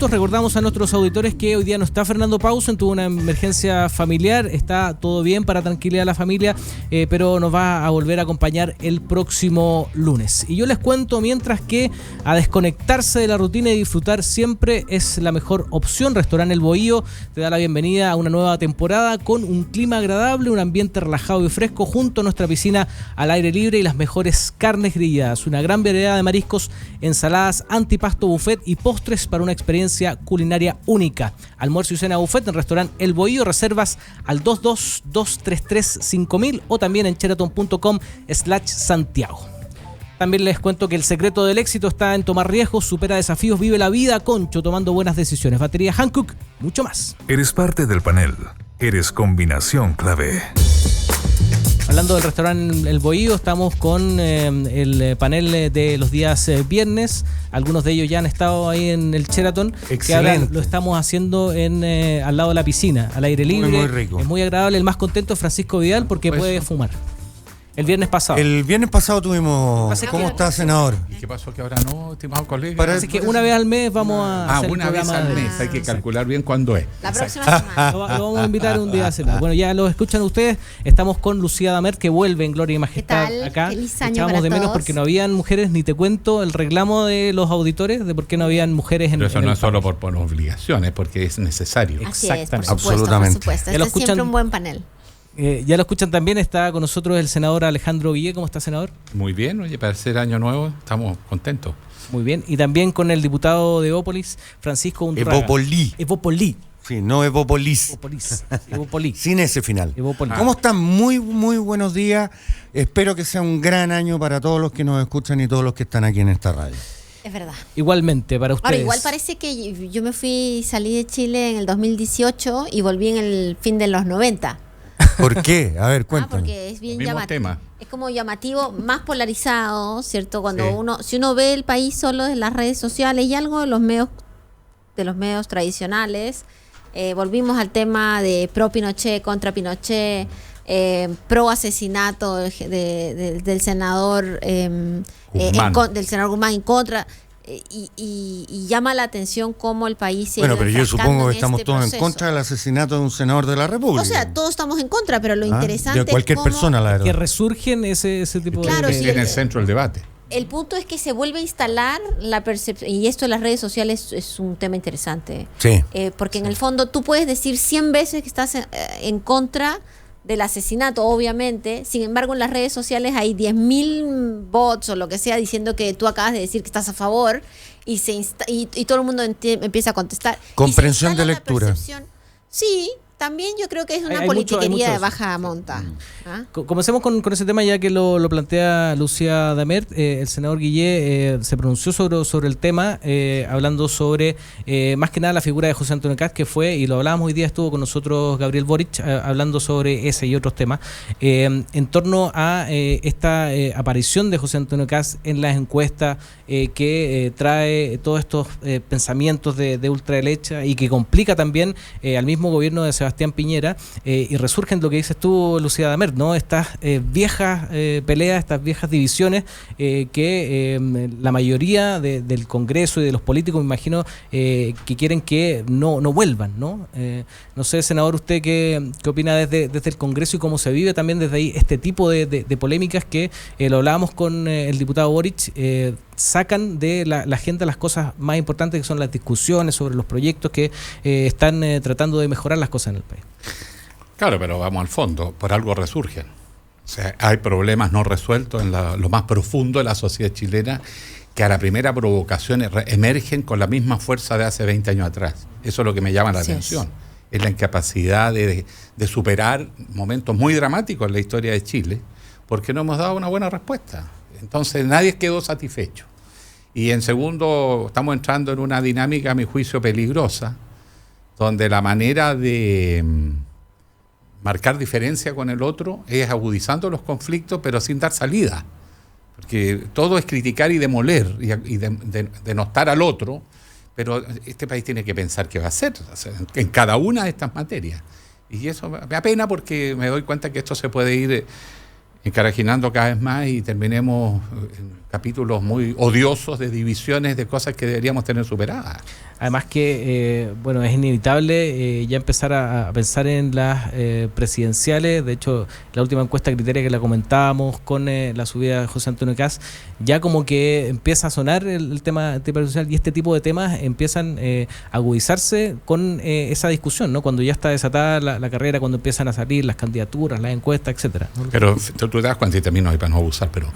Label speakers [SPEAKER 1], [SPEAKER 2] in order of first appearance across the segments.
[SPEAKER 1] Recordamos a nuestros auditores que hoy día no está Fernando Pausen, tuvo una emergencia familiar, está todo bien para tranquilidad de la familia, pero nos va a volver a acompañar el próximo lunes. Y yo les cuento mientras que a desconectarse de la rutina y disfrutar siempre es la mejor opción. Restaurante El Bohío te da la bienvenida a una nueva temporada con un clima agradable, un ambiente relajado y fresco junto a nuestra piscina al aire libre y las mejores carnes grilladas, una gran variedad de mariscos, ensaladas, antipasto, buffet y postres para una experiencia culinaria única. Almuerzo y cena buffet en restaurante El Bohío. Reservas al 222335000 o también en sheraton.com/Santiago. También les cuento que el secreto del éxito está en tomar riesgos, supera desafíos, vive la vida Concho, tomando buenas decisiones. Batería Hankook, mucho más.
[SPEAKER 2] Eres parte del panel. Eres combinación clave.
[SPEAKER 1] Hablando del restaurante El Bohío, estamos con el panel de los días viernes. Algunos de ellos ya han estado ahí en el Sheraton.
[SPEAKER 3] Excelente.
[SPEAKER 1] Que ahora lo estamos haciendo al lado de la piscina, al aire libre.
[SPEAKER 3] Muy rico.
[SPEAKER 1] Es muy agradable. El más contento es Francisco Vidal porque puede fumar. El viernes pasado.
[SPEAKER 3] El viernes pasado tuvimos... ¿Cómo está, senador?
[SPEAKER 4] ¿Y qué pasó que ahora no, estimado colega?
[SPEAKER 1] Así que una vez al mes vamos a hacer
[SPEAKER 4] una vez al mes. Hay que calcular bien cuándo es.
[SPEAKER 5] La próxima semana.
[SPEAKER 1] Lo vamos a invitar un día a cenar. Bueno, ya lo escuchan ustedes. Estamos con Lucía Damer, que vuelve en Gloria y Majestad.
[SPEAKER 5] ¿Qué tal?
[SPEAKER 1] Acá.
[SPEAKER 5] Feliz año
[SPEAKER 1] Echábamos
[SPEAKER 5] para
[SPEAKER 1] de menos
[SPEAKER 5] todos.
[SPEAKER 1] porque no habían mujeres, ni te cuento el reclamo de los auditores de por qué no habían mujeres en
[SPEAKER 4] Pero eso
[SPEAKER 1] en
[SPEAKER 4] no
[SPEAKER 1] el
[SPEAKER 4] es solo
[SPEAKER 1] panel.
[SPEAKER 4] por obligación, es porque es necesario.
[SPEAKER 5] Así es, por
[SPEAKER 1] Exactamente.
[SPEAKER 5] supuesto,
[SPEAKER 3] Absolutamente.
[SPEAKER 5] por supuesto.
[SPEAKER 1] Ya lo
[SPEAKER 5] Este es
[SPEAKER 1] escuchan.
[SPEAKER 5] siempre un buen panel.
[SPEAKER 1] Ya lo escuchan también, está con nosotros el senador Alejandro Guille. ¿Cómo está, senador?
[SPEAKER 4] Muy bien, oye, para ser año nuevo estamos contentos.
[SPEAKER 1] Muy bien. Y también con el diputado de Evópolis, Francisco Undurraga.
[SPEAKER 3] Evópoli.
[SPEAKER 1] Evópoli.
[SPEAKER 3] Sí, no Evópolis.
[SPEAKER 1] Evópoli.
[SPEAKER 3] Sin ese final.
[SPEAKER 1] Evópoli.
[SPEAKER 3] ¿Cómo están? Muy, muy buenos días. Espero que sea un gran año para todos los que nos escuchan y todos los que están aquí en esta radio.
[SPEAKER 5] Es verdad.
[SPEAKER 1] Igualmente, para ustedes.
[SPEAKER 5] Ahora, igual parece que yo salí de Chile en el 2018 y volví en el fin de los 90.
[SPEAKER 3] ¿Por qué? A ver, cuéntame.
[SPEAKER 5] Porque es bien
[SPEAKER 4] Mismo
[SPEAKER 5] llamativo.
[SPEAKER 4] tema.
[SPEAKER 5] Es como llamativo, más polarizado, ¿cierto? Cuando
[SPEAKER 4] Sí.
[SPEAKER 5] si uno ve el país solo de las redes sociales y algo de los medios tradicionales, volvimos al tema de pro Pinochet, contra Pinochet, pro asesinato del senador
[SPEAKER 4] Guzmán.
[SPEAKER 5] del senador Guzmán en contra. Y llama la atención cómo el país se ha
[SPEAKER 3] Bueno,
[SPEAKER 5] ido
[SPEAKER 3] pero yo
[SPEAKER 5] enfrascando
[SPEAKER 3] supongo que
[SPEAKER 5] en
[SPEAKER 3] estamos
[SPEAKER 5] este
[SPEAKER 3] todos en
[SPEAKER 5] proceso.
[SPEAKER 3] contra del asesinato de un senador de la República.
[SPEAKER 5] O sea, todos estamos en contra, pero lo interesante
[SPEAKER 3] de cualquier
[SPEAKER 5] es cómo
[SPEAKER 3] persona, la
[SPEAKER 1] que
[SPEAKER 3] verdad.
[SPEAKER 1] resurgen ese tipo
[SPEAKER 5] Claro,
[SPEAKER 1] de...
[SPEAKER 5] sí.
[SPEAKER 4] En el centro del debate.
[SPEAKER 5] el punto es que se vuelve a instalar la percepción, y esto de las redes sociales es un tema interesante,
[SPEAKER 3] Sí.
[SPEAKER 5] porque en el fondo tú puedes decir 100 veces que estás en contra del asesinato, obviamente. Sin embargo, en las redes sociales hay 10.000 bots o lo que sea diciendo que tú acabas de decir que estás a favor y y todo el mundo empieza a contestar.
[SPEAKER 3] Comprensión
[SPEAKER 5] Y se instala
[SPEAKER 3] de
[SPEAKER 5] la
[SPEAKER 3] lectura.
[SPEAKER 5] percepción. Sí, también yo creo que es una
[SPEAKER 1] Hay
[SPEAKER 5] politiquería
[SPEAKER 1] mucho
[SPEAKER 5] de
[SPEAKER 1] eso.
[SPEAKER 5] baja monta. ¿Ah?
[SPEAKER 1] Comencemos con ese tema ya que lo plantea Lucía Damer. El senador Guillé se pronunció sobre el tema, hablando sobre más que nada la figura de José Antonio Kast, que fue, y lo hablábamos hoy día, estuvo con nosotros Gabriel Boric, hablando sobre ese y otros temas, en torno a esta aparición de José Antonio Kast en las encuestas que trae todos estos pensamientos de ultraderecha y que complica también al mismo gobierno de Sebastián Piñera, y resurgen lo que dices tú, Lucía Damer, ¿no? Estas viejas peleas, estas viejas divisiones que la mayoría del Congreso y de los políticos, me imagino, que quieren que no vuelvan, ¿no? No sé, senador, usted qué opina desde el Congreso y cómo se vive también desde ahí este tipo de polémicas que lo hablábamos con el diputado Boric, sacan de la agenda las cosas más importantes, que son las discusiones sobre los proyectos que están tratando de mejorar las cosas en el país.
[SPEAKER 4] Claro, pero vamos al fondo, por algo resurgen. O sea, hay problemas no resueltos en lo más profundo de la sociedad chilena que a la primera provocación emergen con la misma fuerza de hace 20 años atrás. Eso es lo que me llama la atención. Es la incapacidad de superar momentos muy dramáticos en la historia de Chile, porque no hemos dado una buena respuesta. Entonces nadie quedó satisfecho. Y en segundo, estamos entrando en una dinámica, a mi juicio, peligrosa, donde la manera de marcar diferencia con el otro es agudizando los conflictos, pero sin dar salida. Porque todo es criticar y demoler y denostar al otro, pero este país tiene que pensar qué va a hacer, o sea, en cada una de estas materias. Y eso me apena porque me doy cuenta que esto se puede ir encarajinando cada vez más y terminemos en capítulos muy odiosos de divisiones de cosas que deberíamos tener superadas.
[SPEAKER 1] Además que, bueno, es inevitable ya empezar a pensar en las presidenciales. De hecho, la última encuesta criteria que la comentábamos con la subida de José Antonio Kast, ya como que empieza a sonar el tema presidencial, y este tipo de temas empiezan a agudizarse con esa discusión, ¿no? Cuando ya está desatada la carrera, cuando empiezan a salir las candidaturas, las encuestas, etcétera, ¿no?
[SPEAKER 4] Pero tú te das cuenta, y termino ahí para no abusar, pero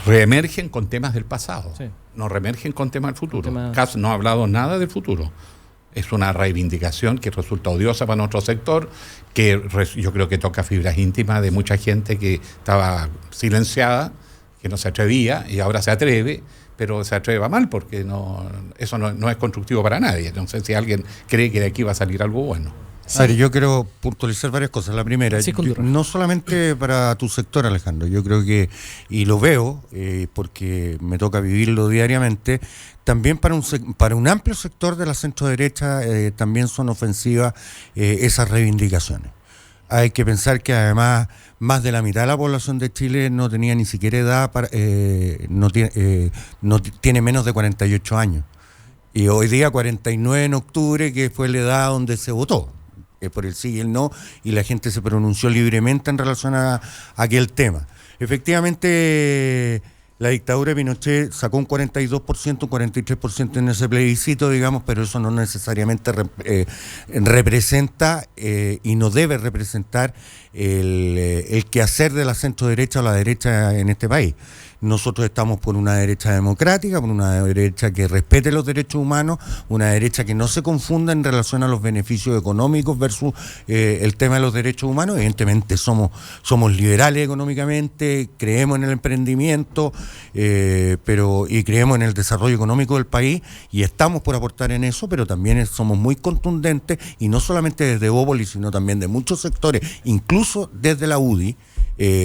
[SPEAKER 4] reemergen con temas del pasado,
[SPEAKER 1] Sí.
[SPEAKER 4] no reemergen con temas del futuro.
[SPEAKER 1] Tema...
[SPEAKER 4] Kast no ha hablado nada del futuro. Es una reivindicación que resulta odiosa para nuestro sector, que yo creo que toca fibras íntimas de mucha gente que estaba silenciada, que no se atrevía y ahora se atreve, pero se atreve mal porque eso no es constructivo para nadie. No sé si alguien cree que de aquí va a salir algo bueno.
[SPEAKER 3] A ver, yo quiero puntualizar varias cosas. La primera,
[SPEAKER 1] Sí,
[SPEAKER 3] no solamente para tu sector, Alejandro, yo creo que, y lo veo porque me toca vivirlo diariamente, también para un amplio sector de la centro-derecha también son ofensivas esas reivindicaciones. Hay que pensar que además más de la mitad de la población de Chile no tenía ni siquiera edad, no tiene menos de 48 años. Y hoy día 49 en octubre, que fue la edad donde se votó. Por el sí y el no, y la gente se pronunció libremente en relación a aquel tema. Efectivamente, la dictadura de Pinochet sacó un 42%, un 43% en ese plebiscito, digamos, pero eso no necesariamente representa y no debe representar el quehacer de la centro-derecha o la derecha en este país. Nosotros estamos por una derecha democrática, por una derecha que respete los derechos humanos, una derecha que no se confunda en relación a los beneficios económicos versus el tema de los derechos humanos. Evidentemente somos liberales económicamente, creemos en el emprendimiento, y creemos en el desarrollo económico del país, y estamos por aportar en eso, pero también somos muy contundentes, y no solamente desde Bópoli, sino también de muchos sectores, incluso desde la UDI,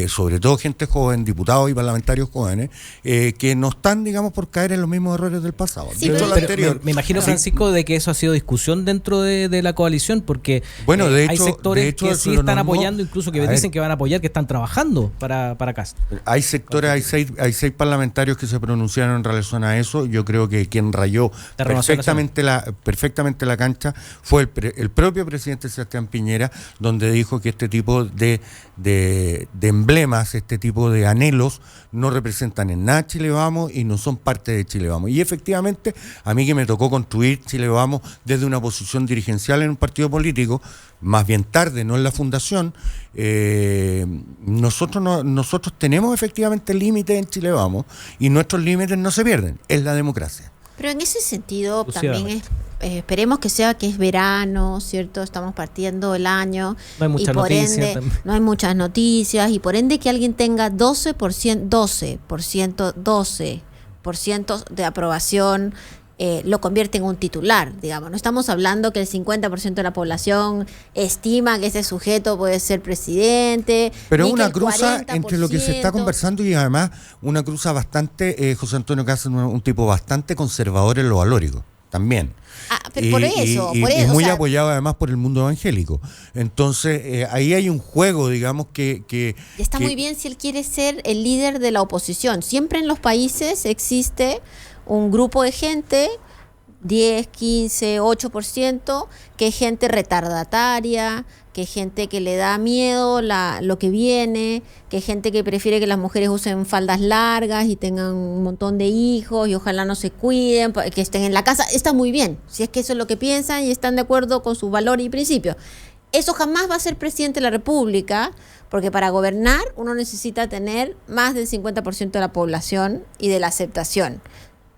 [SPEAKER 3] sobre todo gente joven, diputados y parlamentarios jóvenes, que no están, digamos, por caer en los mismos errores del pasado.
[SPEAKER 5] Sí,
[SPEAKER 3] de hecho, lo
[SPEAKER 1] Pero
[SPEAKER 3] anterior.
[SPEAKER 1] me imagino, Francisco, de que eso ha sido discusión dentro de la coalición, porque
[SPEAKER 3] Bueno, de
[SPEAKER 1] hay
[SPEAKER 3] hecho,
[SPEAKER 1] sectores que
[SPEAKER 3] eso
[SPEAKER 1] sí
[SPEAKER 3] lo
[SPEAKER 1] están
[SPEAKER 3] normó.
[SPEAKER 1] apoyando, incluso que
[SPEAKER 3] A
[SPEAKER 1] dicen
[SPEAKER 3] ver.
[SPEAKER 1] que van a apoyar, que están trabajando para Kast.
[SPEAKER 3] Hay sectores, hay seis parlamentarios que se pronunciaron en relación a eso. Yo creo que quien rayó
[SPEAKER 1] La Renovación
[SPEAKER 3] perfectamente la cancha fue el propio presidente Sebastián Piñera, donde dijo que este tipo de emblemas, este tipo de anhelos no representan en nada Chile Vamos y no son parte de Chile Vamos. Y efectivamente, a mí que me tocó construir Chile Vamos desde una posición dirigencial en un partido político, más bien tarde, no en la fundación, nosotros tenemos efectivamente límites en Chile Vamos, y nuestros límites no se pierden, es la democracia.
[SPEAKER 5] Pero en ese sentido
[SPEAKER 1] Lucía,
[SPEAKER 5] también esperemos que es verano, ¿cierto? Estamos partiendo el año.
[SPEAKER 1] No hay muchas
[SPEAKER 5] y por
[SPEAKER 1] noticias
[SPEAKER 5] ende
[SPEAKER 1] también.
[SPEAKER 5] no hay muchas noticias, y por ende que alguien tenga 12% de aprobación lo convierte en un titular, digamos. No estamos hablando que el 50% de la población estima que ese sujeto puede ser presidente.
[SPEAKER 3] Pero
[SPEAKER 5] ni
[SPEAKER 3] una
[SPEAKER 5] que el
[SPEAKER 3] cruza entre lo que se está
[SPEAKER 5] 40%.
[SPEAKER 3] conversando, y además una cruza bastante, José Antonio Kast es un tipo bastante conservador en lo valórico, también.
[SPEAKER 5] Pero por eso,
[SPEAKER 3] y
[SPEAKER 5] o
[SPEAKER 3] muy
[SPEAKER 5] sea,
[SPEAKER 3] apoyado además por el mundo evangélico. Entonces, ahí hay un juego, digamos, que
[SPEAKER 5] y está muy bien si él quiere ser el líder de la oposición. Siempre en los países existe un grupo de gente, 10, 15, 8%, que es gente retardataria, que es gente que le da miedo lo que viene, que es gente que prefiere que las mujeres usen faldas largas y tengan un montón de hijos y ojalá no se cuiden, que estén en la casa. Está muy bien, si es que eso es lo que piensan y están de acuerdo con sus valores y principios. Eso jamás va a ser presidente de la República, porque para gobernar uno necesita tener más del 50% de la población y de la aceptación,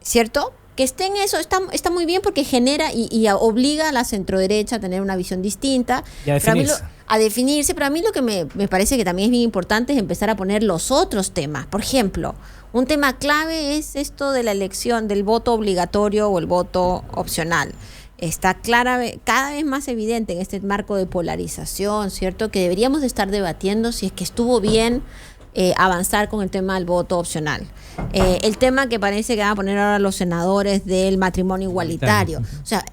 [SPEAKER 5] ¿cierto? Que esté en eso está muy bien, porque genera y obliga a la centroderecha a tener una visión distinta.
[SPEAKER 1] Y a definirse.
[SPEAKER 5] A definirse, pero a mí lo que me parece que también es bien importante es empezar a poner los otros temas. Por ejemplo, un tema clave es esto de la elección del voto obligatorio o el voto opcional. Está cada vez más evidente en este marco de polarización, ¿cierto? Que deberíamos de estar debatiendo si es que estuvo bien avanzar con el tema del voto opcional. El tema que parece que van a poner ahora los senadores del matrimonio igualitario. O sea,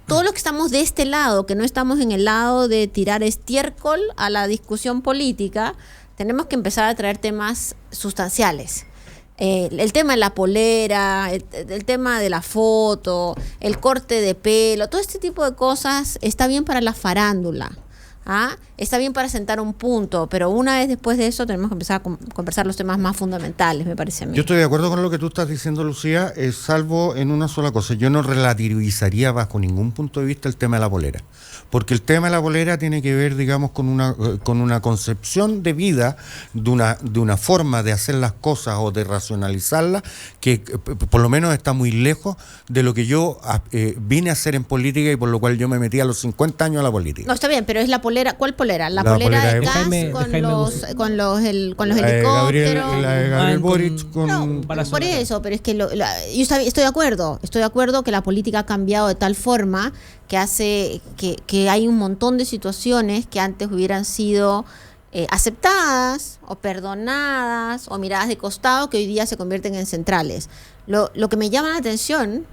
[SPEAKER 5] todos los que estamos de este lado, que no estamos en el lado de tirar estiércol a la discusión política, tenemos que empezar a traer temas sustanciales. el tema de la polera, el tema de la foto, el corte de pelo, todo este tipo de cosas está bien para la farándula. Está bien para sentar un punto, pero una vez después de eso tenemos que empezar a conversar los temas más fundamentales, me parece a mí.
[SPEAKER 3] Yo estoy de acuerdo con lo que tú estás diciendo, Lucía, salvo en una sola cosa. Yo no relativizaría bajo ningún punto de vista el tema de la polera, porque el tema de la polera tiene que ver, digamos, con una concepción de vida, de una forma de hacer las cosas o de racionalizarlas, que por lo menos está muy lejos de lo que yo vine a hacer en política y por lo cual yo me metí a los 50 años a la política.
[SPEAKER 5] No, está bien, pero es la polera. ¿Cuál polera? La polera de gas con los helicópteros.
[SPEAKER 3] La de Gabriel Boric con...
[SPEAKER 5] No, por eso, pero es que yo estoy de acuerdo que la política ha cambiado de tal forma que hace que hay un montón de situaciones que antes hubieran sido aceptadas o perdonadas o miradas de costado que hoy día se convierten en centrales. Lo que me llama la atención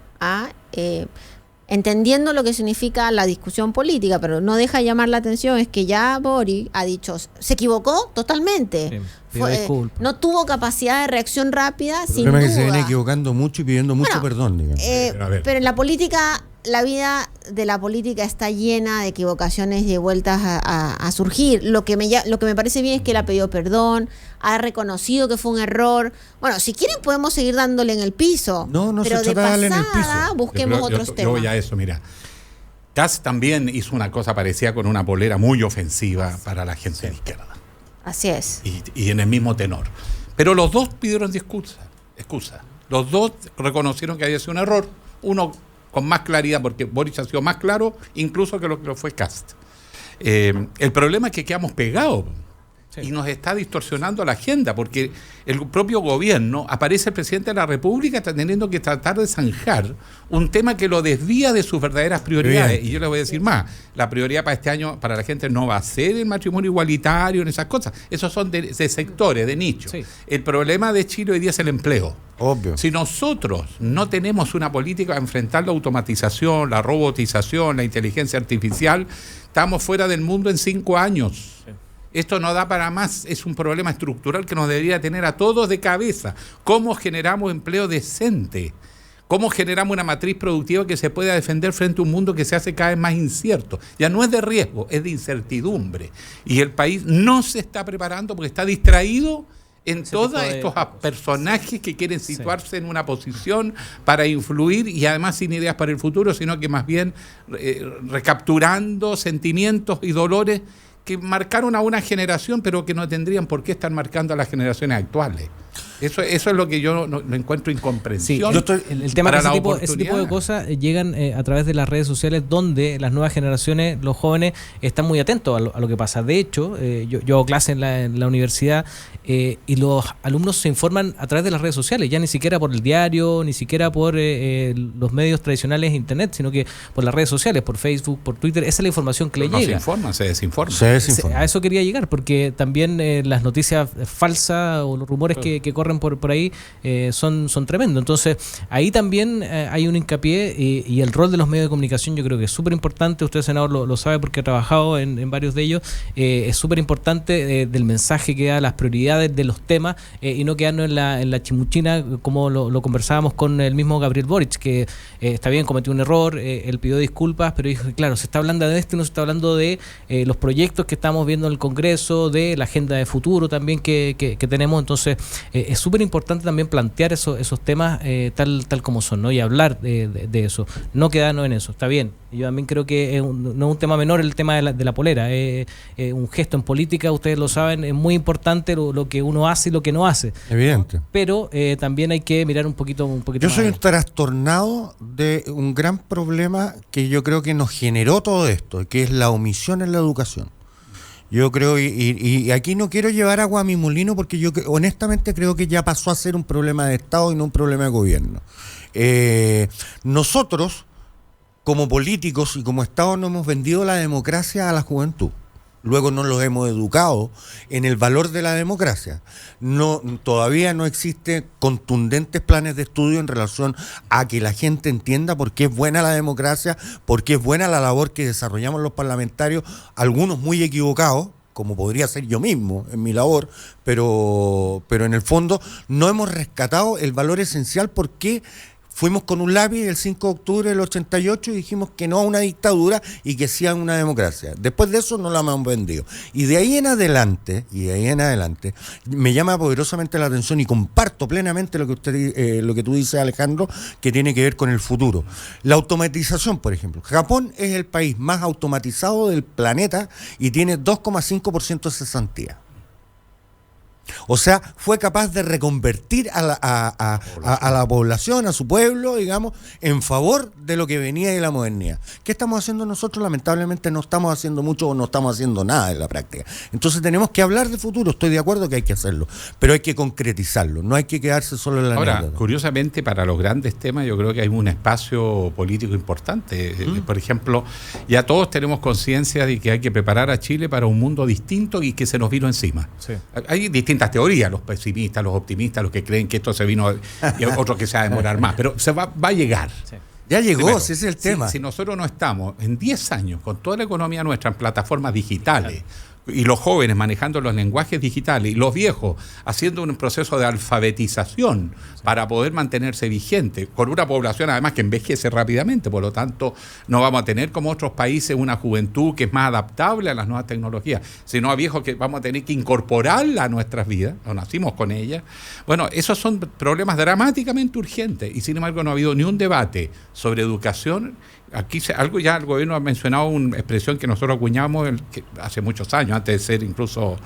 [SPEAKER 5] entendiendo lo que significa la discusión política, pero no deja de llamar la atención, es que ya Boric ha dicho, se equivocó totalmente.
[SPEAKER 1] Sí,
[SPEAKER 5] no tuvo capacidad de reacción rápida, sin
[SPEAKER 3] duda.
[SPEAKER 5] duda.
[SPEAKER 3] Que se viene equivocando mucho y pidiendo mucho perdón, digamos.
[SPEAKER 5] Pero en la política, la vida de la política está llena de equivocaciones y de vueltas a surgir. Lo que me parece bien es que él ha pedido perdón, ha reconocido que fue un error. Bueno, si quieren podemos seguir dándole en el piso.
[SPEAKER 3] No
[SPEAKER 5] pero
[SPEAKER 3] se
[SPEAKER 5] de
[SPEAKER 3] trata de darle en el
[SPEAKER 5] pasada
[SPEAKER 3] piso.
[SPEAKER 5] busquemos otros temas.
[SPEAKER 4] Yo voy a eso, mira. Kast también hizo una cosa parecida con una polera muy ofensiva para la gente de izquierda.
[SPEAKER 5] Así es.
[SPEAKER 4] Y en el mismo tenor. Pero los dos pidieron excusa. Los dos reconocieron que había sido un error. Uno con más claridad, porque Boric ha sido más claro incluso que lo que fue Kast. El problema es que quedamos pegados. Sí. Y nos está distorsionando la agenda, porque el propio gobierno, aparece el presidente de la República teniendo que tratar de zanjar un tema que lo desvía de sus verdaderas prioridades. Bien. Y yo les voy a decir más, la prioridad para este año para la gente no va a ser el matrimonio igualitario en esas cosas, esos son de sectores, de nichos. Sí. El problema de Chile hoy día es el empleo.
[SPEAKER 3] Obvio.
[SPEAKER 4] Si nosotros no tenemos una política para enfrentar la automatización, la robotización, la inteligencia artificial, estamos fuera del mundo en 5 años. Sí. Esto no da para más, es un problema estructural que nos debería tener a todos de cabeza. ¿Cómo generamos empleo decente? ¿Cómo generamos una matriz productiva que se pueda defender frente a un mundo que se hace cada vez más incierto? Ya no es de riesgo, es de incertidumbre. Y el país no se está preparando porque está distraído en todos estos personajes que quieren situarse en una posición para influir y además sin ideas para el futuro, sino que más bien recapturando sentimientos y dolores que marcaron a una generación, pero que no tendrían por qué estar marcando a las generaciones actuales. Eso es lo que yo no encuentro incomprensión.
[SPEAKER 1] Sí, el tema es que ese tipo de cosas llegan a través de las redes sociales, donde las nuevas generaciones, los jóvenes, están muy atentos a lo que pasa. De hecho, yo hago clase en la universidad y los alumnos se informan a través de las redes sociales, ya ni siquiera por el diario, ni siquiera por los medios tradicionales de internet, sino que por las redes sociales, por Facebook, por Twitter. Esa es la información que le llega.
[SPEAKER 4] Se informan, se desinforman.
[SPEAKER 1] A eso quería llegar, porque también las noticias falsas o los rumores que corren por ahí son tremendos. Entonces, ahí también hay un hincapié y el rol de los medios de comunicación yo creo que es súper importante. Usted, senador, lo sabe porque ha trabajado en varios de ellos. Es súper importante del mensaje que da, las prioridades de los temas y no quedarnos en la chimuchina, como lo conversábamos con el mismo Gabriel Boric, que está bien, cometió un error, él pidió disculpas, pero dijo, claro, se está hablando de esto y no se está hablando de los proyectos que estamos viendo en el Congreso, de la agenda de futuro también que tenemos. Entonces, es súper importante también plantear esos temas tal como son, ¿no? Y hablar de eso, no quedarnos en eso. Está bien, yo también creo que no es un tema menor el tema de la polera, un gesto en política, ustedes lo saben, es muy importante lo que uno hace y lo que no hace.
[SPEAKER 3] Evidente.
[SPEAKER 1] Pero también hay que mirar un poquito
[SPEAKER 3] yo
[SPEAKER 1] más.
[SPEAKER 3] Soy un trastornado de un gran problema que yo creo que nos generó todo esto, que es la omisión en la educación. Yo creo, y aquí no quiero llevar agua a mi molino, porque yo honestamente creo que ya pasó a ser un problema de Estado y no un problema de gobierno. Nosotros, como políticos y como Estado, no hemos vendido la democracia a la juventud. Luego no los hemos educado en el valor de la democracia. Todavía no existen contundentes planes de estudio en relación a que la gente entienda por qué es buena la democracia, por qué es buena la labor que desarrollamos los parlamentarios, algunos muy equivocados, como podría ser yo mismo en mi labor, pero en el fondo no hemos rescatado el valor esencial porque fuimos con un lápiz el 5 de octubre del 88 y dijimos que no a una dictadura y que sí a una democracia. Después de eso no la hemos vendido. Y de ahí en adelante, me llama poderosamente la atención y comparto plenamente lo que tú dices, Alejandro, que tiene que ver con el futuro. La automatización, por ejemplo. Japón es el país más automatizado del planeta y tiene 2,5% de cesantía. O sea, fue capaz de reconvertir a la población, a su pueblo, digamos, en favor de lo que venía de la modernidad. ¿Qué estamos haciendo nosotros? Lamentablemente no estamos haciendo mucho o no estamos haciendo nada en la práctica. Entonces tenemos que hablar de futuro, estoy de acuerdo que hay que hacerlo, pero hay que concretizarlo, no hay que quedarse solo en la
[SPEAKER 4] Ahora,
[SPEAKER 3] anécdota.
[SPEAKER 4] curiosamente, para los grandes temas yo creo que hay un espacio político importante. Por ejemplo, ya todos tenemos conciencia de que hay que preparar a Chile para un mundo distinto y que se nos vino encima.
[SPEAKER 1] Sí.
[SPEAKER 4] Hay distintas teorías, los pesimistas, los optimistas, los que creen que esto se vino y otros que se va a demorar más, pero va a llegar.
[SPEAKER 1] Sí.
[SPEAKER 3] Ya llegó,
[SPEAKER 4] Primero,
[SPEAKER 3] si ese es el tema.
[SPEAKER 4] Si nosotros no estamos en 10 años con toda la economía nuestra en plataformas digitales, y los jóvenes manejando los lenguajes digitales y los viejos haciendo un proceso de alfabetización para poder mantenerse vigente, con una población además que envejece rápidamente, por lo tanto no vamos a tener como otros países una juventud que es más adaptable a las nuevas tecnologías, sino a viejos que vamos a tener que incorporarla a nuestras vidas, o nacimos con ella. Bueno, esos son problemas dramáticamente urgentes y sin embargo no ha habido ni un debate sobre educación. Aquí algo ya el gobierno ha mencionado una expresión que nosotros acuñamos hace muchos años, antes de ser incluso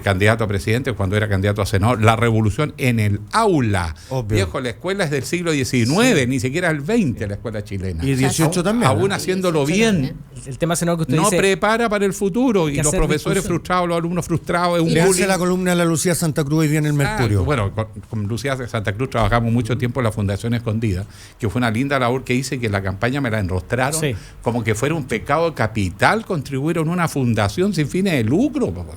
[SPEAKER 4] candidato a presidente, cuando era candidato a senador, la revolución en el aula.
[SPEAKER 3] Obvio.
[SPEAKER 4] Viejo, la escuela es del siglo XIX, ni siquiera el XX la escuela chilena.
[SPEAKER 3] Y 18 también.
[SPEAKER 4] Aún haciéndolo bien.
[SPEAKER 1] El tema, senador, que usted
[SPEAKER 4] No
[SPEAKER 1] dice...
[SPEAKER 4] prepara para el futuro y
[SPEAKER 1] que
[SPEAKER 4] los
[SPEAKER 1] hacer
[SPEAKER 4] profesores
[SPEAKER 1] discusión.
[SPEAKER 4] frustrados, los alumnos frustrados, es un
[SPEAKER 3] Le hace
[SPEAKER 4] bullying.
[SPEAKER 3] la columna a la Lucía Santa Cruz hoy día en el Mercurio.
[SPEAKER 4] Bueno, con Lucía Santa Cruz trabajamos mucho tiempo en la Fundación Escondida, que fue una linda labor que hice, que la campaña me la enrostraron
[SPEAKER 1] Sí.
[SPEAKER 4] como que fuera un pecado capital contribuir en una fundación sin fines de lucro, papá.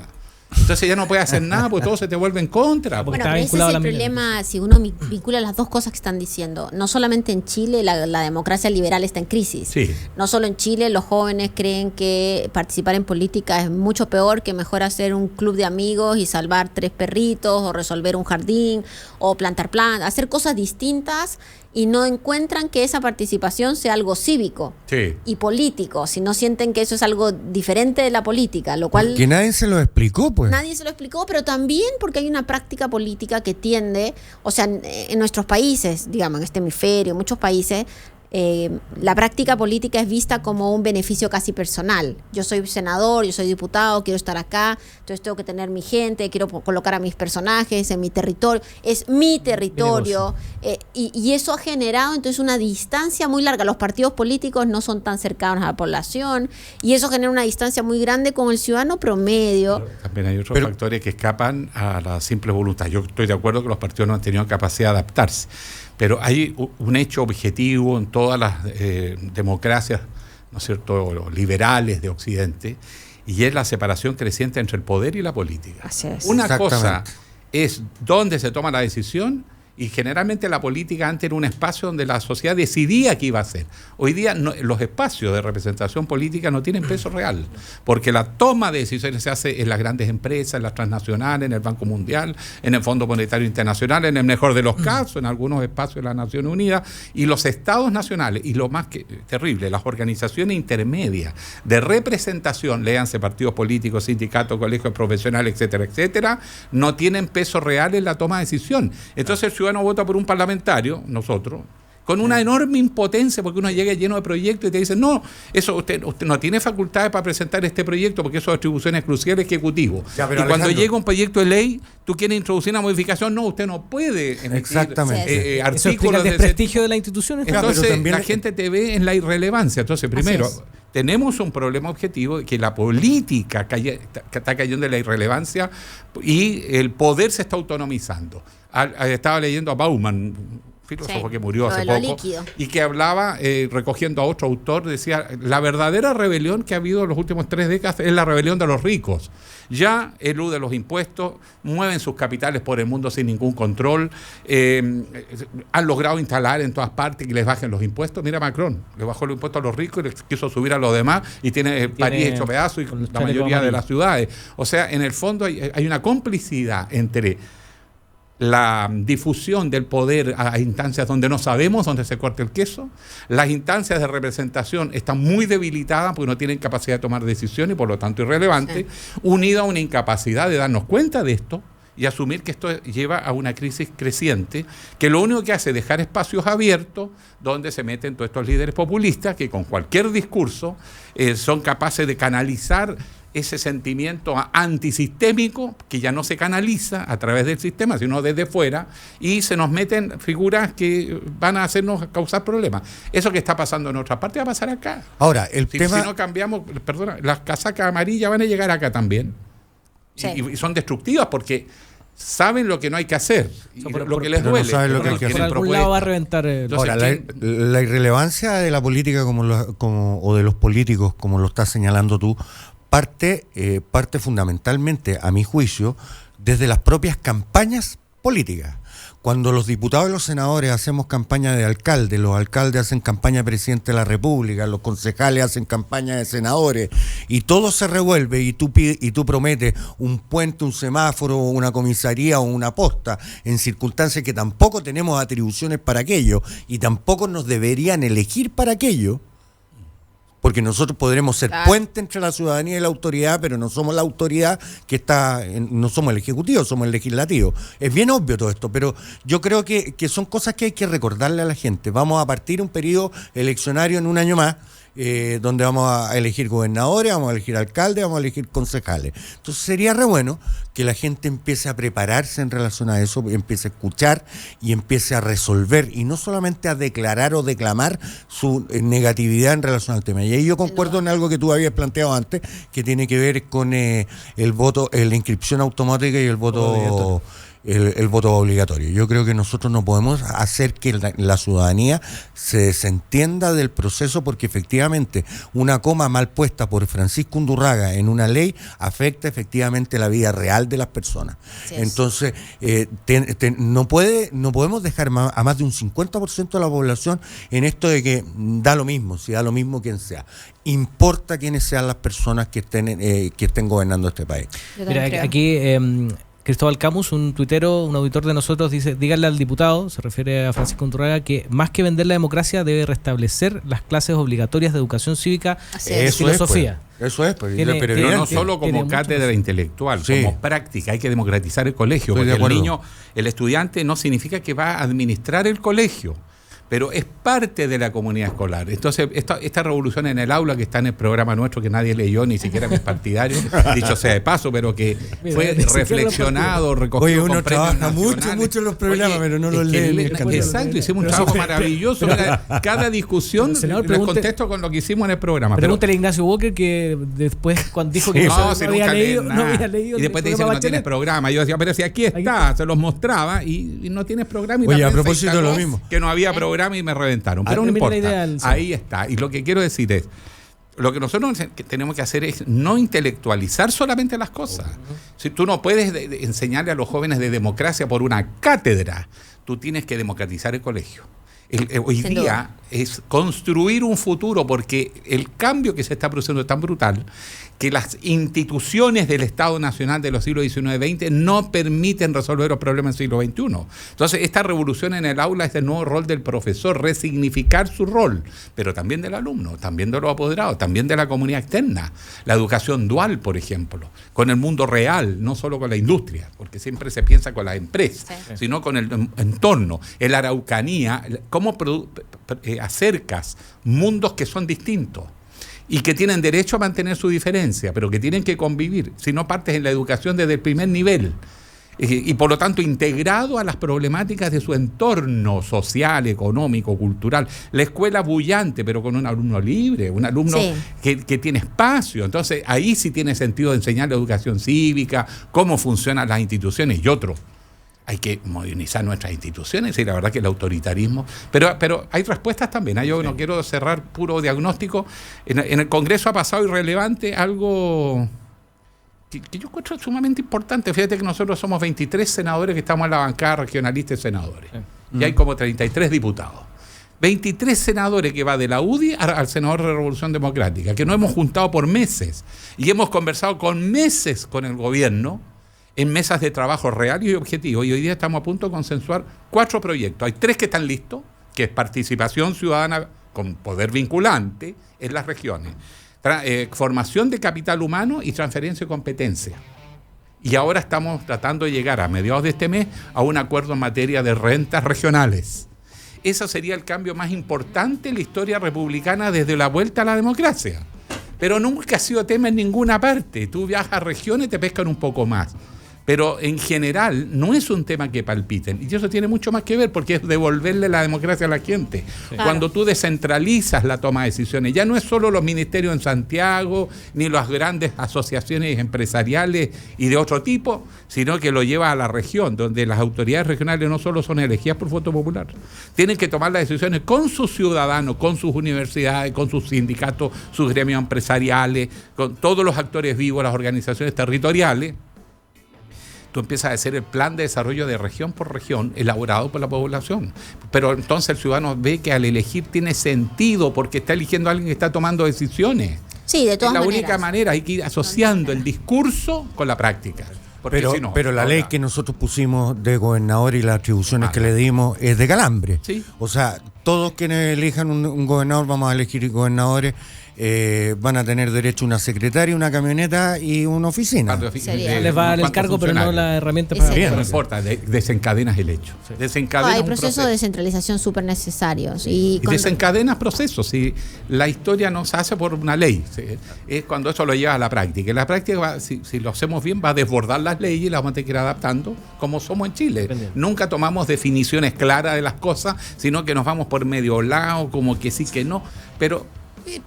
[SPEAKER 4] Entonces ya no puede hacer nada porque todo se te vuelve en contra.
[SPEAKER 1] Porque
[SPEAKER 5] Bueno,
[SPEAKER 1] está
[SPEAKER 5] pero ese es
[SPEAKER 1] vinculado a
[SPEAKER 5] el
[SPEAKER 1] la
[SPEAKER 5] problema si uno vincula las dos cosas que están diciendo. No solamente en Chile la democracia liberal está en crisis.
[SPEAKER 4] Sí.
[SPEAKER 5] No solo en Chile los jóvenes creen que participar en política es mucho peor, que mejor hacer un club de amigos y salvar 3 perritos o resolver un jardín o plantar plantas, hacer cosas distintas y no encuentran que esa participación sea algo cívico
[SPEAKER 4] Sí.
[SPEAKER 5] y político, si no sienten que eso es algo diferente de la política, lo cual...
[SPEAKER 3] Que nadie se lo explicó, pues.
[SPEAKER 5] Nadie se lo explicó, pero también porque hay una práctica política que tiende, o sea, en nuestros países, digamos, en este hemisferio, muchos países, la práctica política es vista como un beneficio casi personal. Yo soy senador, yo soy diputado, quiero estar acá, entonces tengo que tener mi gente, quiero colocar a mis personajes en mi territorio, es mi territorio, y eso ha generado entonces una distancia muy larga. Los partidos políticos no son tan cercanos a la población y eso genera una distancia muy grande con el ciudadano promedio.
[SPEAKER 4] También hay otros factores que escapan a la simple voluntad. Yo estoy de acuerdo que los partidos no han tenido capacidad de adaptarse, pero hay un hecho objetivo en todas las democracias, ¿no es cierto?, liberales de Occidente, y es la separación creciente entre el poder y la política.
[SPEAKER 5] Así es.
[SPEAKER 4] Una cosa
[SPEAKER 3] Exactamente.
[SPEAKER 4] es dónde se toma la decisión, y generalmente la política antes era un espacio donde la sociedad decidía qué iba a hacer. Hoy día los espacios de representación política no tienen peso real, porque la toma de decisiones se hace en las grandes empresas, en las transnacionales, en el Banco Mundial, en el Fondo Monetario Internacional, en el mejor de los casos, en algunos espacios de las Naciones Unidas, y los estados nacionales, y lo más terrible, las organizaciones intermedias de representación, léanse partidos políticos, sindicatos, colegios profesionales, etcétera, etcétera, no tienen peso real en la toma de decisión. Entonces el ciudadano vota por un parlamentario, nosotros, con una enorme impotencia, porque uno llega lleno de proyectos y te dicen, no, eso usted no tiene facultades para presentar este proyecto porque eso es atribución exclusiva del Ejecutivo.
[SPEAKER 3] Ya,
[SPEAKER 4] Y
[SPEAKER 3] pero
[SPEAKER 4] cuando
[SPEAKER 3] Alejandro,
[SPEAKER 4] llega un proyecto de ley, tú quieres introducir una modificación, no, usted no puede emitir
[SPEAKER 3] Exactamente.
[SPEAKER 1] Eso explica
[SPEAKER 4] artículos
[SPEAKER 1] el
[SPEAKER 4] de
[SPEAKER 1] desprestigio de la institución.
[SPEAKER 3] Claro,
[SPEAKER 4] Entonces
[SPEAKER 3] pero también
[SPEAKER 4] la gente te ve en la irrelevancia. Entonces, primero,
[SPEAKER 5] Así es.
[SPEAKER 4] tenemos un problema objetivo que la política está cayendo en la irrelevancia y el poder se está autonomizando. Estaba leyendo a Bauman, filósofo que murió hace
[SPEAKER 5] lo
[SPEAKER 4] poco,
[SPEAKER 5] líquido.
[SPEAKER 4] y que hablaba, recogiendo a otro autor, decía, la verdadera rebelión que ha habido en los últimos 3 décadas es la rebelión de los ricos. Ya eluden los impuestos, mueven sus capitales por el mundo sin ningún control, han logrado instalar en todas partes que les bajen los impuestos. Mira Macron, le bajó los impuestos a los ricos y les quiso subir a los demás, y tiene París hecho pedazo y la mayoría de las ciudades. O sea, en el fondo hay una complicidad entre la difusión del poder a instancias donde no sabemos dónde se corta el queso. Las instancias de representación están muy debilitadas porque no tienen capacidad de tomar decisiones y por lo tanto irrelevantes, unida a una incapacidad de darnos cuenta de esto y asumir que esto lleva a una crisis creciente, que lo único que hace es dejar espacios abiertos donde se meten todos estos líderes populistas que con cualquier discurso son capaces de canalizar ese sentimiento antisistémico que ya no se canaliza a través del sistema, sino desde fuera, y se nos meten figuras que van a hacernos causar problemas. Eso que está pasando en otra parte va a pasar acá.
[SPEAKER 3] Ahora, si
[SPEAKER 4] no cambiamos, perdona, las casacas amarillas van a llegar acá también.
[SPEAKER 5] Sí.
[SPEAKER 4] Y son destructivas porque saben lo que no hay que hacer, lo que les duele.
[SPEAKER 3] No saben lo que hay que
[SPEAKER 1] por
[SPEAKER 3] hacer.
[SPEAKER 1] algún lado va a reventar.
[SPEAKER 3] Ahora, la irrelevancia de la política o de los políticos, como lo estás señalando tú, parte fundamentalmente, a mi juicio, desde las propias campañas políticas. Cuando los diputados y los senadores hacemos campaña de alcalde, los alcaldes hacen campaña de presidente de la República, los concejales hacen campaña de senadores, y todo se revuelve y tú prometes un puente, un semáforo, una comisaría o una posta en circunstancias que tampoco tenemos atribuciones para aquello y tampoco nos deberían elegir para aquello. Porque nosotros podremos ser puente entre la ciudadanía y la autoridad, pero no somos la autoridad no somos el ejecutivo, somos el legislativo. Es bien obvio todo esto, pero yo creo que son cosas que hay que recordarle a la gente. Vamos a partir un periodo eleccionario en un año más, donde vamos a elegir gobernadores, vamos a elegir alcaldes, vamos a elegir concejales. Entonces sería re bueno que la gente empiece a prepararse en relación a eso, empiece a escuchar y empiece a resolver, y no solamente a declarar o declamar su negatividad en relación al tema. Y ahí yo concuerdo en algo que tú habías planteado antes, que tiene que ver con el voto, la inscripción automática y el voto obligatorio. Yo creo que nosotros no podemos hacer que la ciudadanía se desentienda del proceso, porque efectivamente una coma mal puesta por Francisco Undurraga en una ley afecta efectivamente la vida real de las personas. Entonces, no podemos dejar a más de un 50% de la población en esto de que da lo mismo, si da lo mismo quien sea. Importa quiénes sean las personas que estén gobernando este país.
[SPEAKER 1] Mira, aquí Cristóbal Camus, un tuitero, un auditor de nosotros, dice: díganle al diputado, se refiere a Francisco Undurraga, que más que vender la democracia debe restablecer las clases obligatorias de educación cívica y filosofía.
[SPEAKER 4] Pero no solo como cátedra intelectual, como práctica. Hay que democratizar el colegio, porque el estudiante no significa que va a administrar el colegio, pero es parte de la comunidad escolar. Entonces, esta revolución en el aula, que está en el programa nuestro, que nadie leyó, ni siquiera mis partidarios, dicho sea de paso, pero que fue reflexionado, recogido.
[SPEAKER 3] Oye, uno trabaja mucho en los programas, pero no los lee.
[SPEAKER 4] Exacto, hicimos un trabajo maravilloso. Cada discusión les contesto con lo que hicimos en el programa.
[SPEAKER 1] Pregúntale a Ignacio Walker, que después cuando dijo que no había leído.
[SPEAKER 4] Y después te dice que no tienes programa. Yo decía, pero si aquí está, se los mostraba, y no tienes programa.
[SPEAKER 3] Oye, a propósito de lo mismo,
[SPEAKER 4] que no había programa y me reventaron, pero no importa, ahí está. Y lo que quiero decir es, lo que nosotros tenemos que hacer es no intelectualizar solamente las cosas. Si tú no puedes enseñarle a los jóvenes de democracia por una cátedra, tú tienes que democratizar el colegio. Hoy día es construir un futuro, porque el cambio que se está produciendo es tan brutal que las instituciones del Estado Nacional de los siglos XIX y XX no permiten resolver los problemas del siglo XXI. Entonces, esta revolución en el aula es el nuevo rol del profesor, resignificar su rol, pero también del alumno, también de los apoderados, también de la comunidad externa. La educación dual, por ejemplo, con el mundo real, no solo con la industria, porque siempre se piensa con las empresas, sino con el entorno. En la Araucanía, ¿cómo acercas mundos que son distintos y que tienen derecho a mantener su diferencia, pero que tienen que convivir? Si no partes en la educación desde el primer nivel y por lo tanto integrado a las problemáticas de su entorno social, económico, cultural. La escuela bullante, pero con un alumno libre, un alumno que tiene espacio. Entonces ahí sí tiene sentido enseñar la educación cívica, cómo funcionan las instituciones y otro. hay que modernizar nuestras instituciones y la verdad que el autoritarismo, pero hay respuestas también. Yo no quiero cerrar puro diagnóstico. En el Congreso ha pasado irrelevante algo que yo encuentro sumamente importante. Fíjate que nosotros somos 23 senadores que estamos en la bancada regionalista de senadores y hay como 33 diputados. 23 senadores que va de la UDI al senador de Revolución Democrática, que nos hemos juntado por meses y hemos conversado con meses con el gobierno en mesas de trabajo reales y objetivos, y hoy día estamos a punto de consensuar 4 proyectos. Hay 3 que están listos, que es participación ciudadana con poder vinculante en las regiones, formación de capital humano y transferencia de competencia. Y ahora estamos tratando de llegar a mediados de este mes a un acuerdo en materia de rentas regionales. Ese sería el cambio más importante en la historia republicana desde la vuelta a la democracia. Pero nunca ha sido tema en ninguna parte. Tú viajas a regiones y te pescan un poco más. Pero en general no es un tema que palpiten. Y eso tiene mucho más que ver porque es devolverle la democracia a la gente. Sí. Claro. Cuando tú descentralizas la toma de decisiones, ya no es solo los ministerios en Santiago, ni las grandes asociaciones empresariales y de otro tipo, sino que lo lleva a la región, donde las autoridades regionales no solo son elegidas por voto popular. Tienen que tomar las decisiones con sus ciudadanos, con sus universidades, con sus sindicatos, sus gremios empresariales, con todos los actores vivos, las organizaciones territoriales. Tú empiezas a hacer el plan de desarrollo de región por región elaborado por la población. Pero entonces el ciudadano ve que al elegir tiene sentido porque está eligiendo a alguien que está tomando decisiones.
[SPEAKER 5] Sí, de todas maneras.
[SPEAKER 4] Es la única manera, hay que ir asociando el discurso con la práctica.
[SPEAKER 3] Pero la ley que nosotros pusimos de gobernador y las atribuciones que le dimos es de calambre. ¿Sí? O sea, todos quienes elijan un gobernador, vamos a elegir gobernadores, van a tener derecho a una secretaria, una camioneta y una oficina.
[SPEAKER 1] Les va a dar el cargo, pero no la herramienta para...
[SPEAKER 4] No importa, desencadenas el hecho.
[SPEAKER 1] Sí.
[SPEAKER 5] Hay procesos de descentralización súper necesarios. Y
[SPEAKER 4] desencadenas procesos. Y la historia no se hace por una ley. Es cuando eso lo lleva a la práctica. Y la práctica, si lo hacemos bien, va a desbordar las leyes y las vamos a tener que ir adaptando como somos en Chile. Nunca tomamos definiciones claras de las cosas, sino que nos vamos por medio lado, como que sí, que no. Pero...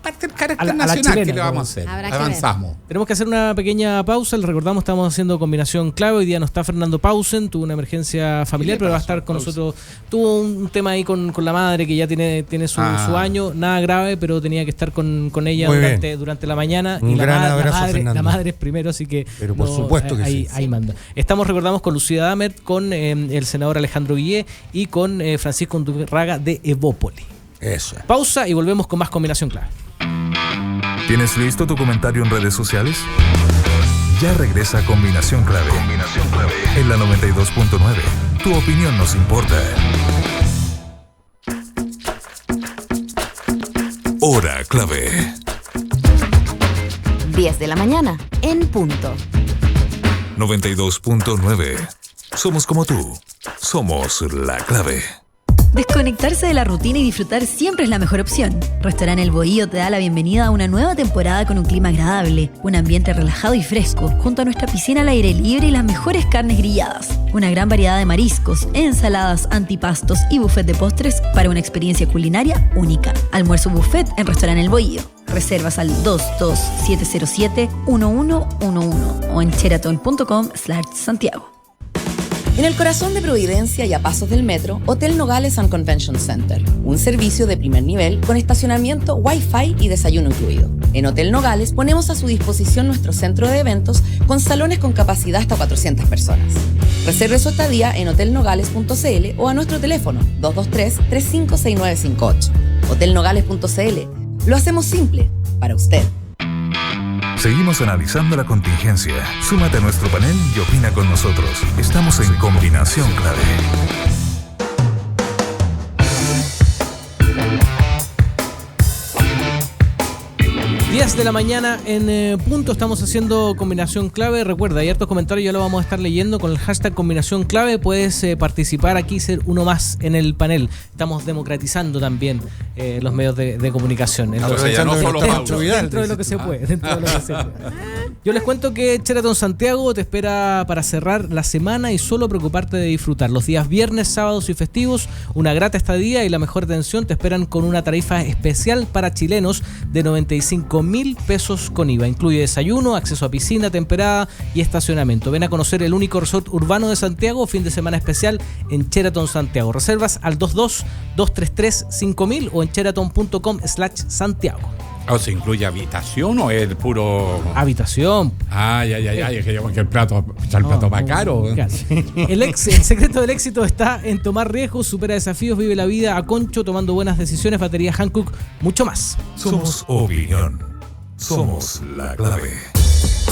[SPEAKER 4] parte del carácter nacional chilena, que le vamos a hacer. Avanzamos.
[SPEAKER 1] Tenemos que hacer una pequeña pausa. Les recordamos, estamos haciendo combinación clave. Hoy día no está Fernando Pausen, tuvo una emergencia familiar, pero va a estar con nosotros. Tuvo un tema ahí con la madre que ya tiene su año, nada grave, pero tenía que estar con ella durante la mañana.
[SPEAKER 3] Un gran abrazo, Fernando.
[SPEAKER 1] La madre es primero, así que
[SPEAKER 3] pero por supuesto que
[SPEAKER 1] ahí manda. Recordamos con Lucía Damert, con el senador Alejandro Guillé y con Francisco Undurraga de Evópoli.
[SPEAKER 3] Eso.
[SPEAKER 1] Pausa y volvemos con más combinación clave.
[SPEAKER 2] ¿Tienes listo tu comentario en redes sociales? Ya regresa Combinación Clave. Combinación Clave. En la 92.9. Tu opinión nos importa. Hora Clave.
[SPEAKER 6] 10 de la mañana, en punto.
[SPEAKER 2] 92.9. Somos como tú. Somos la clave.
[SPEAKER 7] Desconectarse de la rutina y disfrutar siempre es la mejor opción. Restaurante El Bohío te da la bienvenida a una nueva temporada con un clima agradable, un ambiente relajado y fresco, junto a nuestra piscina al aire libre y las mejores carnes grilladas. Una gran variedad de mariscos, ensaladas, antipastos y buffet de postres para una experiencia culinaria única. Almuerzo buffet en Restaurante El Bohío. Reservas al 22707-1111 o en sheraton.com/Santiago.
[SPEAKER 8] En el corazón de Providencia y a pasos del metro, Hotel Nogales and Convention Center. Un servicio de primer nivel con estacionamiento, Wi-Fi y desayuno incluido. En Hotel Nogales ponemos a su disposición nuestro centro de eventos con salones con capacidad hasta 400 personas. Reserve su estadía en hotelnogales.cl o a nuestro teléfono 223-356958. Hotelnogales.cl. Lo hacemos simple para usted.
[SPEAKER 2] Seguimos analizando la contingencia. Súmate a nuestro panel y opina con nosotros. Estamos en Combinación Clave.
[SPEAKER 1] 10 de la mañana en punto, estamos haciendo Combinación Clave. Recuerda, hay hartos comentarios, ya lo vamos a estar leyendo con el hashtag Combinación Clave. Puedes participar aquí, ser uno más en el panel. Estamos democratizando también los medios de comunicación.
[SPEAKER 4] No solo
[SPEAKER 1] dentro de lo que se puede. Yo les cuento que Sheraton Santiago te espera para cerrar la semana y solo preocuparte de disfrutar. Los días viernes, sábados y festivos, una grata estadía y la mejor atención te esperan con una tarifa especial para chilenos de 95.000 pesos con IVA. Incluye desayuno, acceso a piscina temperada y estacionamiento. Ven a conocer el único resort urbano de Santiago, fin de semana especial en Sheraton Santiago. Reservas al 22-233-5000 o en sheraton.com/Santiago.
[SPEAKER 4] ¿O se incluye habitación o es el puro...?
[SPEAKER 1] Habitación.
[SPEAKER 4] Es que digamos que el plato más caro.
[SPEAKER 1] Claro. El secreto del éxito está en tomar riesgos, supera desafíos, vive la vida a concho, tomando buenas decisiones, batería Hankook, mucho más.
[SPEAKER 2] Somos opinión. Somos la clave.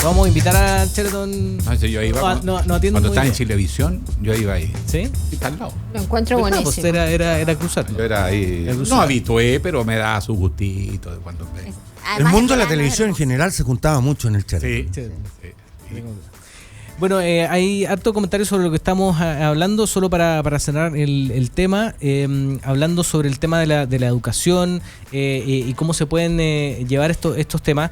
[SPEAKER 1] Vamos a invitar a Sheraton.
[SPEAKER 4] No, yo iba
[SPEAKER 1] no atiendo
[SPEAKER 4] cuando
[SPEAKER 1] muy
[SPEAKER 4] estaba en
[SPEAKER 1] bien.
[SPEAKER 4] Chilevisión, yo iba ahí.
[SPEAKER 1] ¿Sí?
[SPEAKER 4] Y está al lado.
[SPEAKER 5] Lo encuentro
[SPEAKER 1] Pues
[SPEAKER 5] buenísimo.
[SPEAKER 1] era cruzar.
[SPEAKER 4] Yo era ahí. No habitué, pero me da su gustito de cuando me...
[SPEAKER 3] El
[SPEAKER 5] Además,
[SPEAKER 3] mundo de la
[SPEAKER 5] verano
[SPEAKER 3] televisión en
[SPEAKER 5] hermoso.
[SPEAKER 3] general se juntaba mucho en el chat.
[SPEAKER 4] Sí.
[SPEAKER 1] Bueno, hay harto comentario sobre lo que estamos hablando, solo para cerrar el tema, hablando sobre el tema de la educación y cómo se pueden llevar estos temas.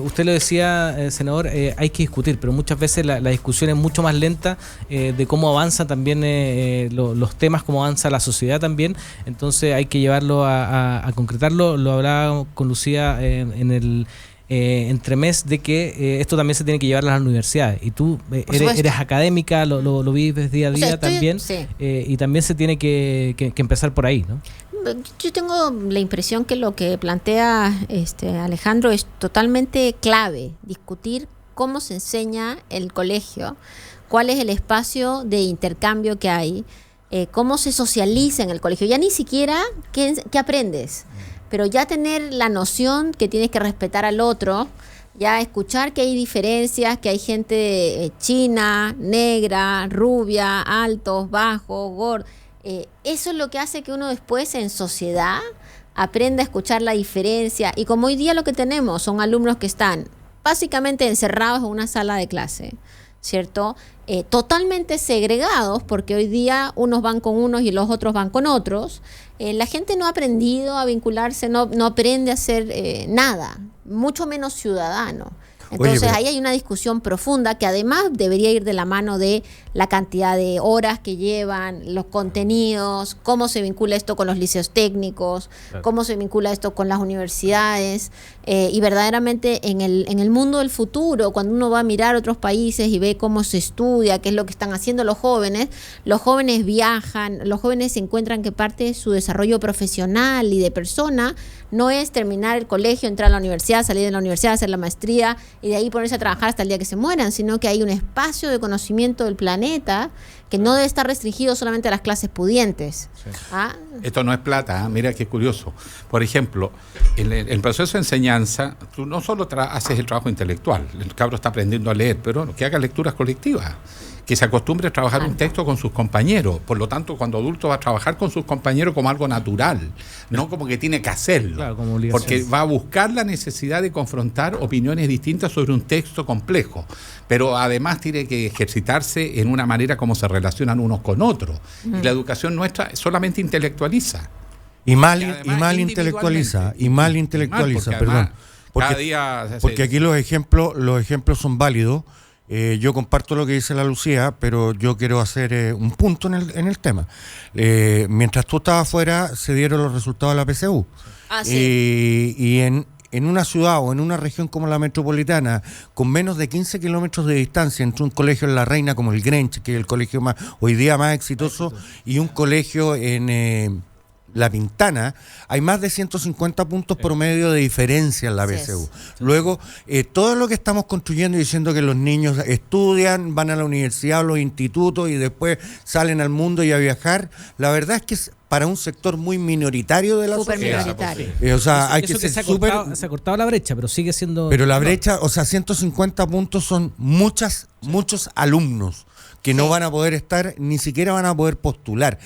[SPEAKER 1] Usted lo decía, senador, hay que discutir, pero muchas veces la discusión es mucho más lenta de cómo avanzan también los temas, cómo avanza la sociedad también. Entonces hay que llevarlo a concretarlo. Lo hablaba con Lucía en el entremés de que esto también se tiene que llevar a las universidades. Y tú eres académica, lo vives día a día también.
[SPEAKER 5] Sí.
[SPEAKER 1] Y también se tiene que empezar por ahí, ¿no?
[SPEAKER 5] Yo tengo la impresión que lo que plantea Alejandro es totalmente clave, discutir cómo se enseña el colegio, cuál es el espacio de intercambio que hay, cómo se socializa en el colegio, ya ni siquiera qué aprendes, pero ya tener la noción que tienes que respetar al otro, ya escuchar que hay diferencias, que hay gente china, negra, rubia, altos, bajos, gordos. Eso es lo que hace que uno después en sociedad aprenda a escuchar la diferencia. Y como hoy día lo que tenemos son alumnos que están básicamente encerrados en una sala de clase, ¿cierto? Totalmente segregados, porque hoy día unos van con unos y los otros van con otros. La gente no ha aprendido a vincularse, no aprende a hacer nada, mucho menos ciudadano. Entonces ahí hay una discusión profunda que además debería ir de la mano de la cantidad de horas que llevan, los contenidos, cómo se vincula esto con los liceos técnicos, cómo se vincula esto con las universidades, y verdaderamente en el mundo del futuro, cuando uno va a mirar otros países y ve cómo se estudia, qué es lo que están haciendo los jóvenes viajan, los jóvenes se encuentran que parte de su desarrollo profesional y de persona no es terminar el colegio, entrar a la universidad, salir de la universidad, hacer la maestría y de ahí ponerse a trabajar hasta el día que se mueran, sino que hay un espacio de conocimiento del planeta que no debe estar restringido solamente a las clases pudientes. Sí.
[SPEAKER 4] Esto no es plata, mira qué curioso. Por ejemplo, en el proceso de enseñanza, tú no solo haces el trabajo intelectual, el cabro está aprendiendo a leer, pero que haga lecturas colectivas, que se acostumbre a trabajar un texto con sus compañeros. Por lo tanto, cuando adulto va a trabajar con sus compañeros como algo natural, no como que tiene que hacerlo.
[SPEAKER 1] Claro, como obligación.
[SPEAKER 4] Porque va a buscar la necesidad de confrontar opiniones distintas sobre un texto complejo. Pero además tiene que ejercitarse en una manera como se relacionan unos con otros. Y la educación nuestra solamente intelectualiza.
[SPEAKER 3] Y mal intelectualiza, perdón. Porque aquí los ejemplos son válidos. Yo comparto lo que dice la Lucía, pero yo quiero hacer un punto en el tema. Mientras tú estabas afuera, se dieron los resultados de la PSU.
[SPEAKER 5] Sí.
[SPEAKER 3] Y en una ciudad o en una región como la metropolitana, con menos de 15 kilómetros de distancia entre un colegio en La Reina como el Grench, que es el colegio hoy día más exitoso, y un colegio en La Pintana, hay más de 150 puntos promedio de diferencia en la PSU. Luego, todo lo que estamos construyendo y diciendo que los niños estudian, van a la universidad o los institutos y después salen al mundo y a viajar, la verdad es que es para un sector muy minoritario de la sociedad.
[SPEAKER 5] Minoritario.
[SPEAKER 3] O sea, hay
[SPEAKER 1] eso
[SPEAKER 3] que ser
[SPEAKER 1] se
[SPEAKER 3] súper...
[SPEAKER 1] se ha cortado la brecha, pero sigue siendo...
[SPEAKER 3] Pero la brecha, o sea, 150 puntos son muchos alumnos que no van a poder estar, ni siquiera van a poder postular.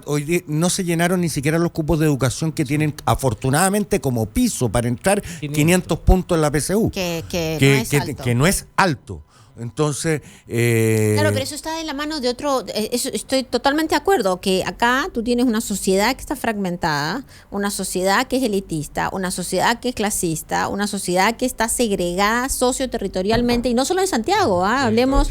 [SPEAKER 3] Hoy no se llenaron ni siquiera los cupos de educación que tienen afortunadamente como piso para entrar 500 puntos en la PSU.
[SPEAKER 5] Que no es alto.
[SPEAKER 3] Que no es alto. Entonces...
[SPEAKER 5] Claro, pero eso está de la mano de otro, eso estoy totalmente de acuerdo, que acá tú tienes una sociedad que está fragmentada, una sociedad que es elitista, una sociedad que es clasista, una sociedad que está segregada socioterritorialmente, y no solo en Santiago, hablemos,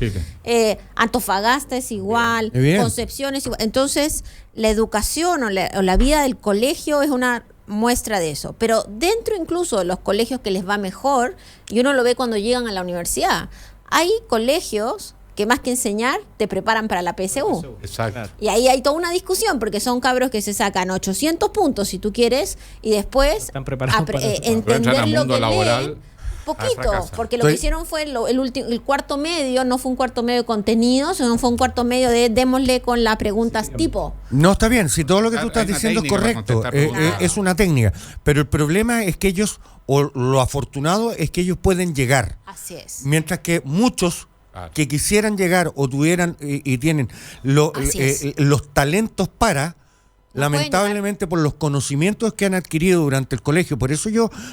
[SPEAKER 5] Antofagasta es igual, Concepción es igual. Entonces, la educación o la vida del colegio es una muestra de eso, pero dentro incluso de los colegios que les va mejor, y uno lo ve cuando llegan a la universidad, hay colegios que más que enseñar te preparan para la PSU.
[SPEAKER 4] Exacto.
[SPEAKER 5] Y ahí hay toda una discusión porque son cabros que se sacan 800 puntos si tú quieres y después
[SPEAKER 1] están preparados para
[SPEAKER 5] entender
[SPEAKER 4] al
[SPEAKER 5] lo
[SPEAKER 4] mundo
[SPEAKER 5] que
[SPEAKER 4] laboral.
[SPEAKER 5] leen. Poquito, porque lo que hicieron fue el cuarto medio, no fue un cuarto medio de contenido, sino fue un cuarto medio de démosle con las preguntas tipo.
[SPEAKER 3] No, está bien, si todo lo que tú estás diciendo es correcto, es una técnica, pero el problema es que ellos, o lo afortunado es que ellos pueden llegar.
[SPEAKER 5] Así es.
[SPEAKER 3] Mientras que muchos que quisieran llegar o tuvieran y tienen los talentos para... lamentablemente por los conocimientos que han adquirido durante el colegio. Por eso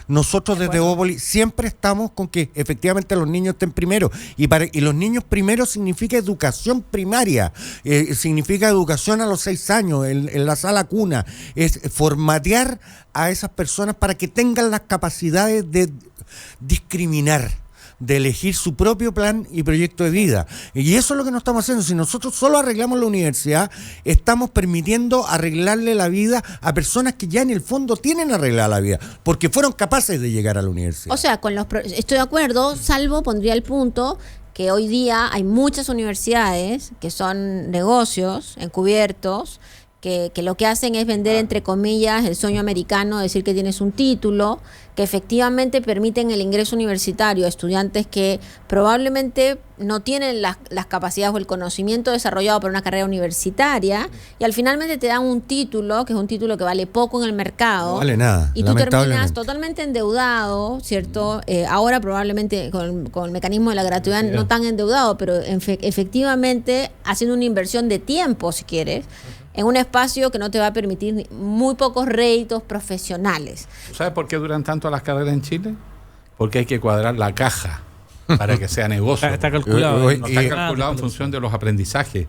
[SPEAKER 3] nosotros desde Bópoli siempre estamos con que efectivamente los niños estén primero. Y los niños primero significa educación primaria, significa educación a los 6 años, en la sala cuna. Es formatear a esas personas para que tengan las capacidades de discriminar, de elegir su propio plan y proyecto de vida. Y eso es lo que no estamos haciendo. Si nosotros solo arreglamos la universidad, estamos permitiendo arreglarle la vida a personas que ya en el fondo tienen arreglada la vida, porque fueron capaces de llegar a la universidad.
[SPEAKER 5] O sea, estoy de acuerdo, salvo pondría el punto que hoy día hay muchas universidades que son negocios encubiertos, que lo que hacen es vender, entre comillas, el sueño americano, decir que tienes un título, que efectivamente permiten el ingreso universitario a estudiantes que probablemente no tienen las capacidades o el conocimiento desarrollado para una carrera universitaria, y al finalmente te dan un título, que es un título que vale poco en el mercado.
[SPEAKER 3] No vale nada,
[SPEAKER 5] y tú terminas totalmente endeudado, ¿cierto? Ahora probablemente con el mecanismo de la gratuidad no tan endeudado, pero efectivamente haciendo una inversión de tiempo, si quieres, en un espacio que no te va a permitir muy pocos réditos profesionales.
[SPEAKER 4] ¿Sabes por qué duran tanto las carreras en Chile? Porque hay que cuadrar la caja para que sea negocio.
[SPEAKER 1] Está calculado.
[SPEAKER 4] No está calculado en función de los aprendizajes,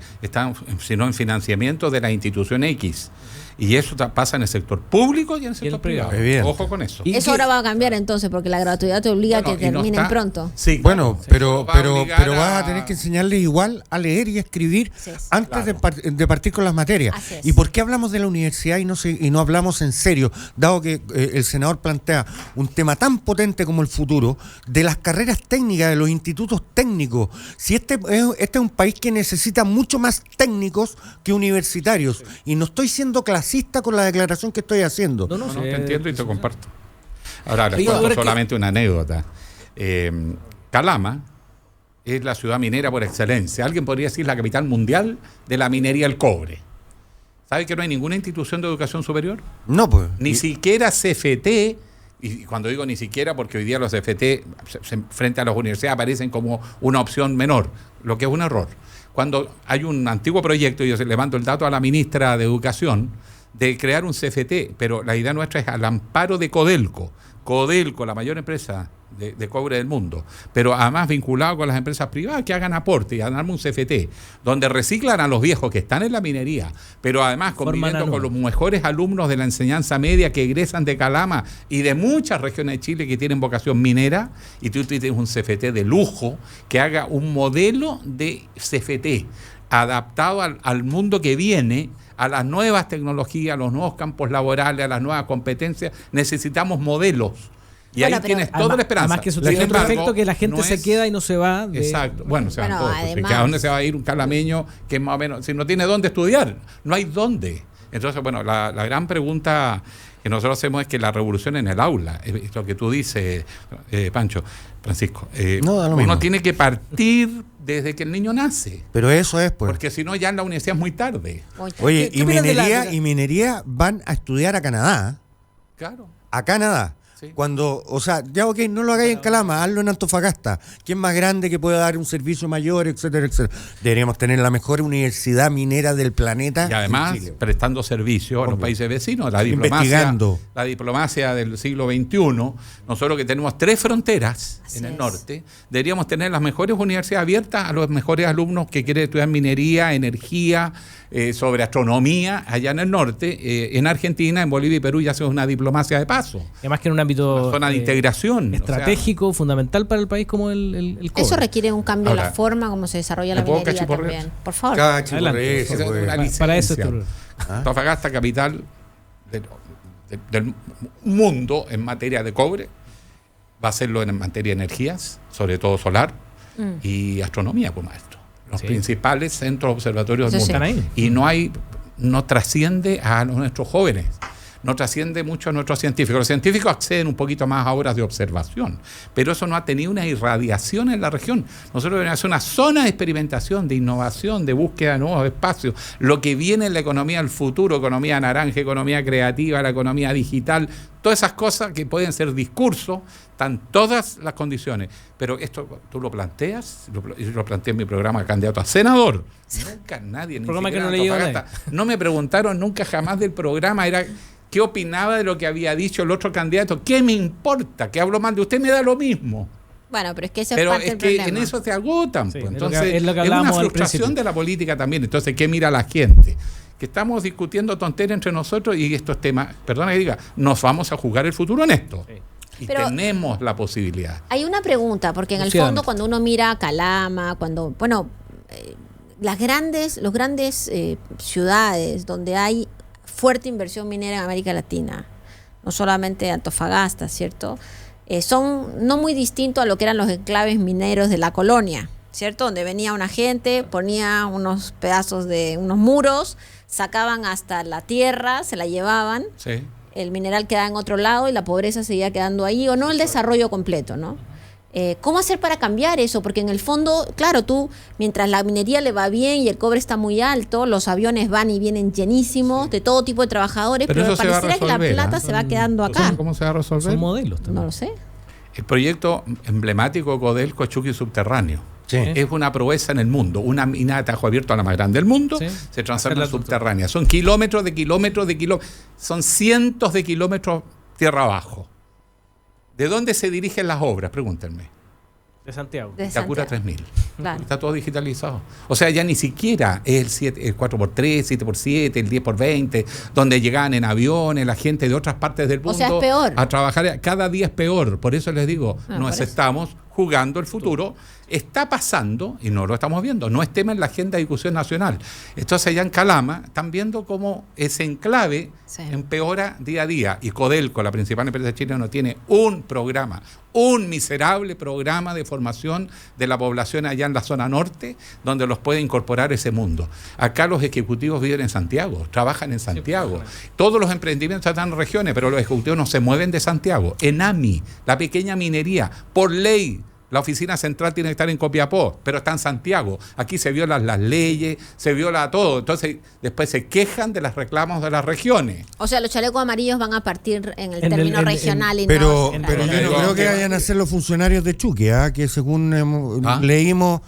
[SPEAKER 4] sino en financiamiento de la institución X. Y eso pasa en el sector público y en el sector privado. Ojo con eso.
[SPEAKER 5] Eso ahora va a cambiar entonces, porque la gratuidad te obliga a que terminen pronto.
[SPEAKER 3] Sí, bueno, pero vas a tener que enseñarles igual a leer y a escribir antes de partir con las materias. ¿Y por qué hablamos de la universidad y no hablamos en serio, dado que el senador plantea un tema tan potente como el futuro, de las carreras técnicas, de los institutos técnicos? Si este es un país que necesita mucho más técnicos que universitarios, y no estoy siendo clasista con la declaración que estoy haciendo.
[SPEAKER 4] No, te entiendo y te comparto. Ahora, les cuento solamente una anécdota. Calama es la ciudad minera por excelencia. Alguien podría decir la capital mundial de la minería del cobre. ¿Sabe que no hay ninguna institución de educación superior?
[SPEAKER 3] No, pues.
[SPEAKER 4] Ni siquiera CFT, y cuando digo ni siquiera porque hoy día los CFT frente a las universidades aparecen como una opción menor, lo que es un error. Cuando hay un antiguo proyecto, y yo le mando el dato a la ministra de Educación, de crear un CFT, pero la idea nuestra es al amparo de Codelco, la mayor empresa de cobre del mundo, pero además vinculado con las empresas privadas que hagan aporte y hagan un CFT, donde reciclan a los viejos que están en la minería, pero además conviviendo con los mejores alumnos de la enseñanza media que egresan de Calama y de muchas regiones de Chile que tienen vocación minera, y tú tienes un CFT de lujo que haga un modelo de CFT adaptado al mundo que viene, a las nuevas tecnologías, a los nuevos campos laborales, a las nuevas competencias. Necesitamos modelos. Y ahí tienes toda la esperanza.
[SPEAKER 1] Además que eso tiene un efecto que la gente se queda y no se va.
[SPEAKER 4] Exacto. Bueno, se van todos. Además, ¿a dónde se va a ir un calameño que más o menos, si no tiene dónde estudiar? No hay dónde. Entonces, bueno, la gran pregunta que nosotros hacemos es que la revolución en el aula, es lo que tú dices, Francisco, uno tiene que partir desde que el niño nace.
[SPEAKER 3] Pero eso es, pues.
[SPEAKER 4] Porque si no, ya en la universidad es muy tarde.
[SPEAKER 3] Oye, y minería van a estudiar a Canadá.
[SPEAKER 4] Claro.
[SPEAKER 3] A Canadá.
[SPEAKER 4] Sí.
[SPEAKER 3] Cuando, o sea, ya ok, no lo hagáis en Calama, hazlo en Antofagasta, que es más grande, que pueda dar un servicio mayor, etcétera, etcétera. Deberíamos tener la mejor universidad minera del planeta.
[SPEAKER 4] Y además,
[SPEAKER 3] en Chile.
[SPEAKER 4] prestando servicio a los países vecinos,
[SPEAKER 3] Investigando.
[SPEAKER 4] la diplomacia del siglo XXI. Nosotros que tenemos 3 fronteras en el norte, deberíamos tener las mejores universidades abiertas a los mejores alumnos que quieren estudiar minería, energía, sobre astronomía, allá en el norte. En Argentina, en Bolivia y Perú ya hacemos una diplomacia de paso.
[SPEAKER 1] Y además que en un ámbito
[SPEAKER 4] Una zona de integración.
[SPEAKER 1] estratégico, fundamental para el país como el cobre.
[SPEAKER 5] Eso requiere un cambio
[SPEAKER 4] Ahora,
[SPEAKER 5] de la forma como se desarrolla la
[SPEAKER 4] ¿me puedo
[SPEAKER 5] minería
[SPEAKER 4] cachiporrear?
[SPEAKER 5] también. Por favor.
[SPEAKER 3] Cachi,
[SPEAKER 1] Adelante.
[SPEAKER 3] por eso,
[SPEAKER 4] Esa es
[SPEAKER 3] pues.
[SPEAKER 4] una licencia.
[SPEAKER 1] Para eso estoy.
[SPEAKER 4] Antofagasta, capital del mundo en materia de cobre, va a serlo en materia de energías, sobre todo solar, y astronomía, pues, maestro. Los principales centros observatorios del
[SPEAKER 5] Eso
[SPEAKER 4] mundo.
[SPEAKER 1] sí.
[SPEAKER 4] Y no trasciende a nuestros jóvenes. No trasciende mucho a nuestros científicos. Los científicos acceden un poquito más a horas de observación, pero eso no ha tenido una irradiación en la región. Nosotros debemos hacer una zona de experimentación, de innovación, de búsqueda de nuevos espacios. Lo que viene en la economía del futuro, economía naranja, economía creativa, la economía digital, todas esas cosas que pueden ser discursos, están todas las condiciones. Pero esto tú lo planteas, yo lo planteé en mi programa candidato a senador. Nunca nadie, ni
[SPEAKER 1] Programa
[SPEAKER 4] siquiera
[SPEAKER 1] que no le llegó a
[SPEAKER 4] Antofagasta, no me preguntaron nunca jamás del programa, era qué opinaba de lo que había dicho el otro candidato. ¿Qué me importa? Que hablo mal de usted, me da lo mismo.
[SPEAKER 5] Bueno, pero es que ese es
[SPEAKER 4] Pero
[SPEAKER 5] parte
[SPEAKER 4] es
[SPEAKER 5] del
[SPEAKER 4] que
[SPEAKER 5] problema.
[SPEAKER 4] en eso se agotan.
[SPEAKER 1] Sí,
[SPEAKER 4] Pues.
[SPEAKER 1] es lo que-
[SPEAKER 4] Entonces,
[SPEAKER 1] es lo que
[SPEAKER 4] es
[SPEAKER 1] hablábamos
[SPEAKER 4] una
[SPEAKER 1] al
[SPEAKER 4] frustración
[SPEAKER 1] principio.
[SPEAKER 4] de la política también. Entonces, ¿qué mira la gente? Que estamos discutiendo tonterías entre nosotros y estos temas, perdona que diga, nos vamos a jugar el futuro en esto. Y
[SPEAKER 5] Pero-
[SPEAKER 4] tenemos la posibilidad.
[SPEAKER 5] Hay una pregunta, porque en el
[SPEAKER 1] Lucía,
[SPEAKER 5] fondo
[SPEAKER 1] dame.
[SPEAKER 5] cuando uno mira Calama, los grandes ciudades donde hay fuerte inversión minera en América Latina, no solamente Antofagasta, ¿cierto? Son no muy distintos a lo que eran los enclaves mineros de la colonia, ¿cierto? Donde venía una gente, ponía unos pedazos de unos muros, sacaban hasta la tierra, se la llevaban,
[SPEAKER 4] Sí.
[SPEAKER 5] el mineral quedaba en otro lado y la pobreza seguía quedando ahí, o no el desarrollo completo, ¿no? ¿Cómo hacer para cambiar eso? Porque en el fondo, claro, mientras la minería le va bien y el cobre está muy alto, los aviones van y vienen llenísimos de todo tipo de trabajadores, pero
[SPEAKER 4] eso se va a
[SPEAKER 5] pareciera que la
[SPEAKER 4] resolver,
[SPEAKER 5] plata
[SPEAKER 4] ¿ah?
[SPEAKER 5] se va quedando acá.
[SPEAKER 4] ¿Saben cómo se va a resolver?
[SPEAKER 1] Son modelos también.
[SPEAKER 5] No lo sé.
[SPEAKER 4] El proyecto emblemático de Codelco es Chuqui Subterráneo.
[SPEAKER 3] Sí.
[SPEAKER 4] Es una proeza en el mundo. Una mina de tajo abierto, la más grande del mundo,
[SPEAKER 1] Sí.
[SPEAKER 4] se transforma
[SPEAKER 1] Es la
[SPEAKER 4] en subterránea. Son kilómetros de kilómetros de kilómetros. Son cientos de kilómetros tierra abajo. ¿De dónde se dirigen las obras? Pregúntenme.
[SPEAKER 1] De Santiago.
[SPEAKER 5] De
[SPEAKER 4] Itacura
[SPEAKER 5] Santiago.
[SPEAKER 4] 3000.
[SPEAKER 5] Claro.
[SPEAKER 4] Está todo digitalizado. O sea, ya ni siquiera es el 4x3, 7x7, el 10x20, donde llegaban en aviones la gente de otras partes del mundo
[SPEAKER 5] O sea, es peor.
[SPEAKER 4] a trabajar. Cada día es peor. Por eso les digo,
[SPEAKER 5] por
[SPEAKER 4] nos
[SPEAKER 5] eso.
[SPEAKER 4] estamos jugando el futuro. Está pasando y no lo estamos viendo. No es tema en la agenda de discusión nacional. Entonces allá en Calama están viendo cómo ese enclave
[SPEAKER 5] Sí.
[SPEAKER 4] empeora día a día. Y Codelco, la principal empresa chilena, no tiene un programa, un miserable programa de formación de la población allá en la zona norte, donde los puede incorporar ese mundo. Acá los ejecutivos viven en Santiago, trabajan en Santiago. Todos los emprendimientos están en regiones, pero los ejecutivos no se mueven de Santiago. ENAMI, la pequeña minería, por ley, la oficina central tiene que estar en Copiapó, pero está en Santiago. Aquí se violan las leyes, se viola todo. Entonces, después se quejan de los reclamos de las regiones.
[SPEAKER 5] O sea, los chalecos amarillos van a partir en el
[SPEAKER 1] En el-
[SPEAKER 5] término
[SPEAKER 1] en-
[SPEAKER 5] regional y
[SPEAKER 3] Pero,
[SPEAKER 5] no...
[SPEAKER 3] pero yo no
[SPEAKER 4] digo,
[SPEAKER 3] creo que
[SPEAKER 4] que-
[SPEAKER 3] vayan a ser los funcionarios de Chuqui, que según leímos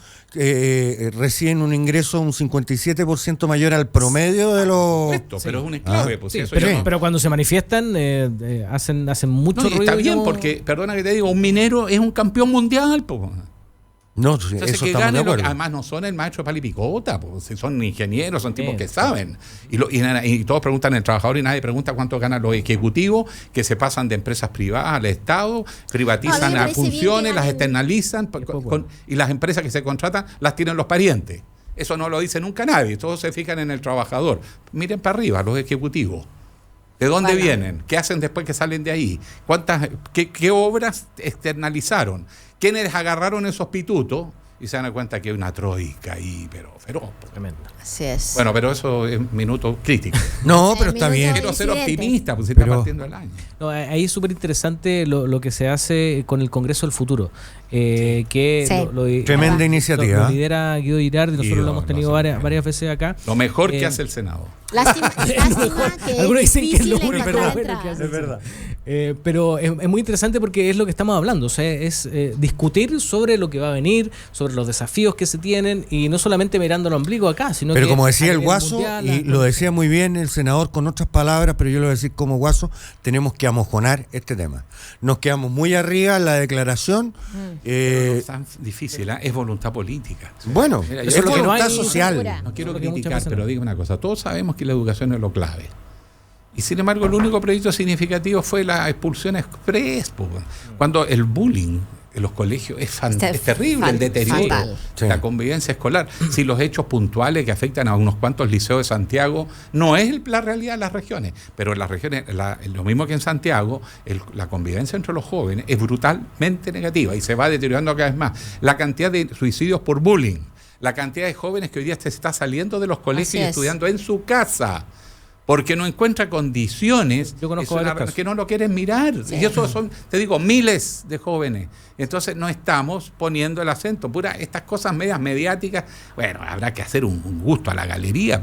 [SPEAKER 3] reciben un ingreso un 57% mayor al promedio de los...
[SPEAKER 4] Correcto, pero es un enclave. Pues,
[SPEAKER 1] Sí,
[SPEAKER 4] eso
[SPEAKER 1] pero,
[SPEAKER 4] ya no-
[SPEAKER 1] pero cuando se manifiestan hacen mucho
[SPEAKER 4] No, y
[SPEAKER 1] ruido.
[SPEAKER 4] está bien,
[SPEAKER 1] yo-
[SPEAKER 4] porque, perdona que te digo, un minero es un campeón mundial. Po.
[SPEAKER 3] No, sí,
[SPEAKER 4] Entonces,
[SPEAKER 3] eso
[SPEAKER 4] que
[SPEAKER 3] estamos de
[SPEAKER 4] gane
[SPEAKER 3] acuerdo.
[SPEAKER 4] además no son el maestro de palipicota, si son ingenieros, son tipos
[SPEAKER 1] Sí,
[SPEAKER 4] que
[SPEAKER 1] sí.
[SPEAKER 4] saben. Y todos preguntan el trabajador y nadie pregunta cuánto ganan los ejecutivos que se pasan de empresas privadas al Estado,
[SPEAKER 5] No, a
[SPEAKER 4] privatizan
[SPEAKER 5] mí me
[SPEAKER 4] las
[SPEAKER 5] parece bien
[SPEAKER 4] funciones,
[SPEAKER 5] que
[SPEAKER 4] las
[SPEAKER 5] ganen-
[SPEAKER 4] externalizan
[SPEAKER 1] Después, bueno.
[SPEAKER 4] y las empresas que se contratan las tienen los parientes. Eso no lo dice nunca nadie, todos se fijan en el trabajador. Miren para arriba, los ejecutivos. ¿De dónde
[SPEAKER 5] Bueno.
[SPEAKER 4] vienen? ¿Qué hacen después que salen de ahí? ¿Qué obras externalizaron? ¿Quiénes agarraron esos pitutos y se dan cuenta que hay una troika ahí, pero feroz.
[SPEAKER 1] Tremendo.
[SPEAKER 5] Así es.
[SPEAKER 4] Bueno, pero eso es un minuto crítico.
[SPEAKER 3] No, pero está
[SPEAKER 5] minuto
[SPEAKER 3] bien.
[SPEAKER 4] Quiero ser
[SPEAKER 5] Incidente.
[SPEAKER 4] optimista, pues si está
[SPEAKER 3] Pero-
[SPEAKER 4] partiendo el año.
[SPEAKER 1] No, ahí es súper interesante lo que se hace con el Congreso del Futuro, que
[SPEAKER 5] Sí.
[SPEAKER 3] Tremenda iniciativa.
[SPEAKER 1] Lo lidera Guido Girardi, nosotros
[SPEAKER 4] Guido,
[SPEAKER 1] lo hemos tenido
[SPEAKER 4] no sé.
[SPEAKER 1] varias veces acá.
[SPEAKER 4] Lo mejor que
[SPEAKER 1] Eh,
[SPEAKER 4] hace el Senado.
[SPEAKER 5] Lástima que
[SPEAKER 1] Algunos
[SPEAKER 5] es
[SPEAKER 1] dicen que es lo
[SPEAKER 5] difícil
[SPEAKER 1] único
[SPEAKER 5] encontrar
[SPEAKER 1] bueno que
[SPEAKER 5] entradas.
[SPEAKER 1] hace. Pero es muy interesante porque es lo que estamos hablando, o sea, es discutir sobre lo que va a venir, sobre los desafíos que se tienen y no solamente mirando el ombligo acá, sino
[SPEAKER 3] Pero
[SPEAKER 1] que
[SPEAKER 3] como decía
[SPEAKER 1] a
[SPEAKER 3] el
[SPEAKER 1] nivel
[SPEAKER 3] Guaso,
[SPEAKER 1] mundial,
[SPEAKER 3] y lo decía muy bien el senador con otras palabras, pero yo lo voy a decir como Guaso, tenemos que amojonar este tema. Nos quedamos muy arriba en la declaración.
[SPEAKER 4] No es tan difícil, ¿eh? Es voluntad política.
[SPEAKER 3] Bueno,
[SPEAKER 4] Mira,
[SPEAKER 3] es
[SPEAKER 4] yo creo que
[SPEAKER 3] voluntad
[SPEAKER 1] no hay-
[SPEAKER 3] social.
[SPEAKER 4] No quiero
[SPEAKER 1] Porque muchas
[SPEAKER 4] criticar,
[SPEAKER 1] veces
[SPEAKER 4] pero
[SPEAKER 1] no.
[SPEAKER 4] digo una cosa, todos sabemos que la educación es lo clave. Y sin embargo, el único proyecto significativo fue la expulsión express. Po. Cuando el bullying en los colegios es terrible, el deterioro,
[SPEAKER 5] fatal.
[SPEAKER 3] Sí.
[SPEAKER 4] la convivencia escolar. Si los hechos puntuales que afectan a unos cuantos liceos de Santiago no es la realidad de las regiones, pero en las regiones, lo mismo que en Santiago, la convivencia entre los jóvenes es brutalmente negativa y se va deteriorando cada vez más. La cantidad de suicidios por bullying, la cantidad de jóvenes que hoy día se está saliendo de los colegios
[SPEAKER 5] Así
[SPEAKER 4] y
[SPEAKER 5] es.
[SPEAKER 4] estudiando en su casa. Porque no encuentra condiciones
[SPEAKER 1] Yo conozco varios casos.
[SPEAKER 4] que no lo quieren mirar. Y eso son, te digo, miles de jóvenes. Entonces no estamos poniendo el acento. Estas cosas medias mediáticas, bueno, habrá que hacer un gusto a la galería,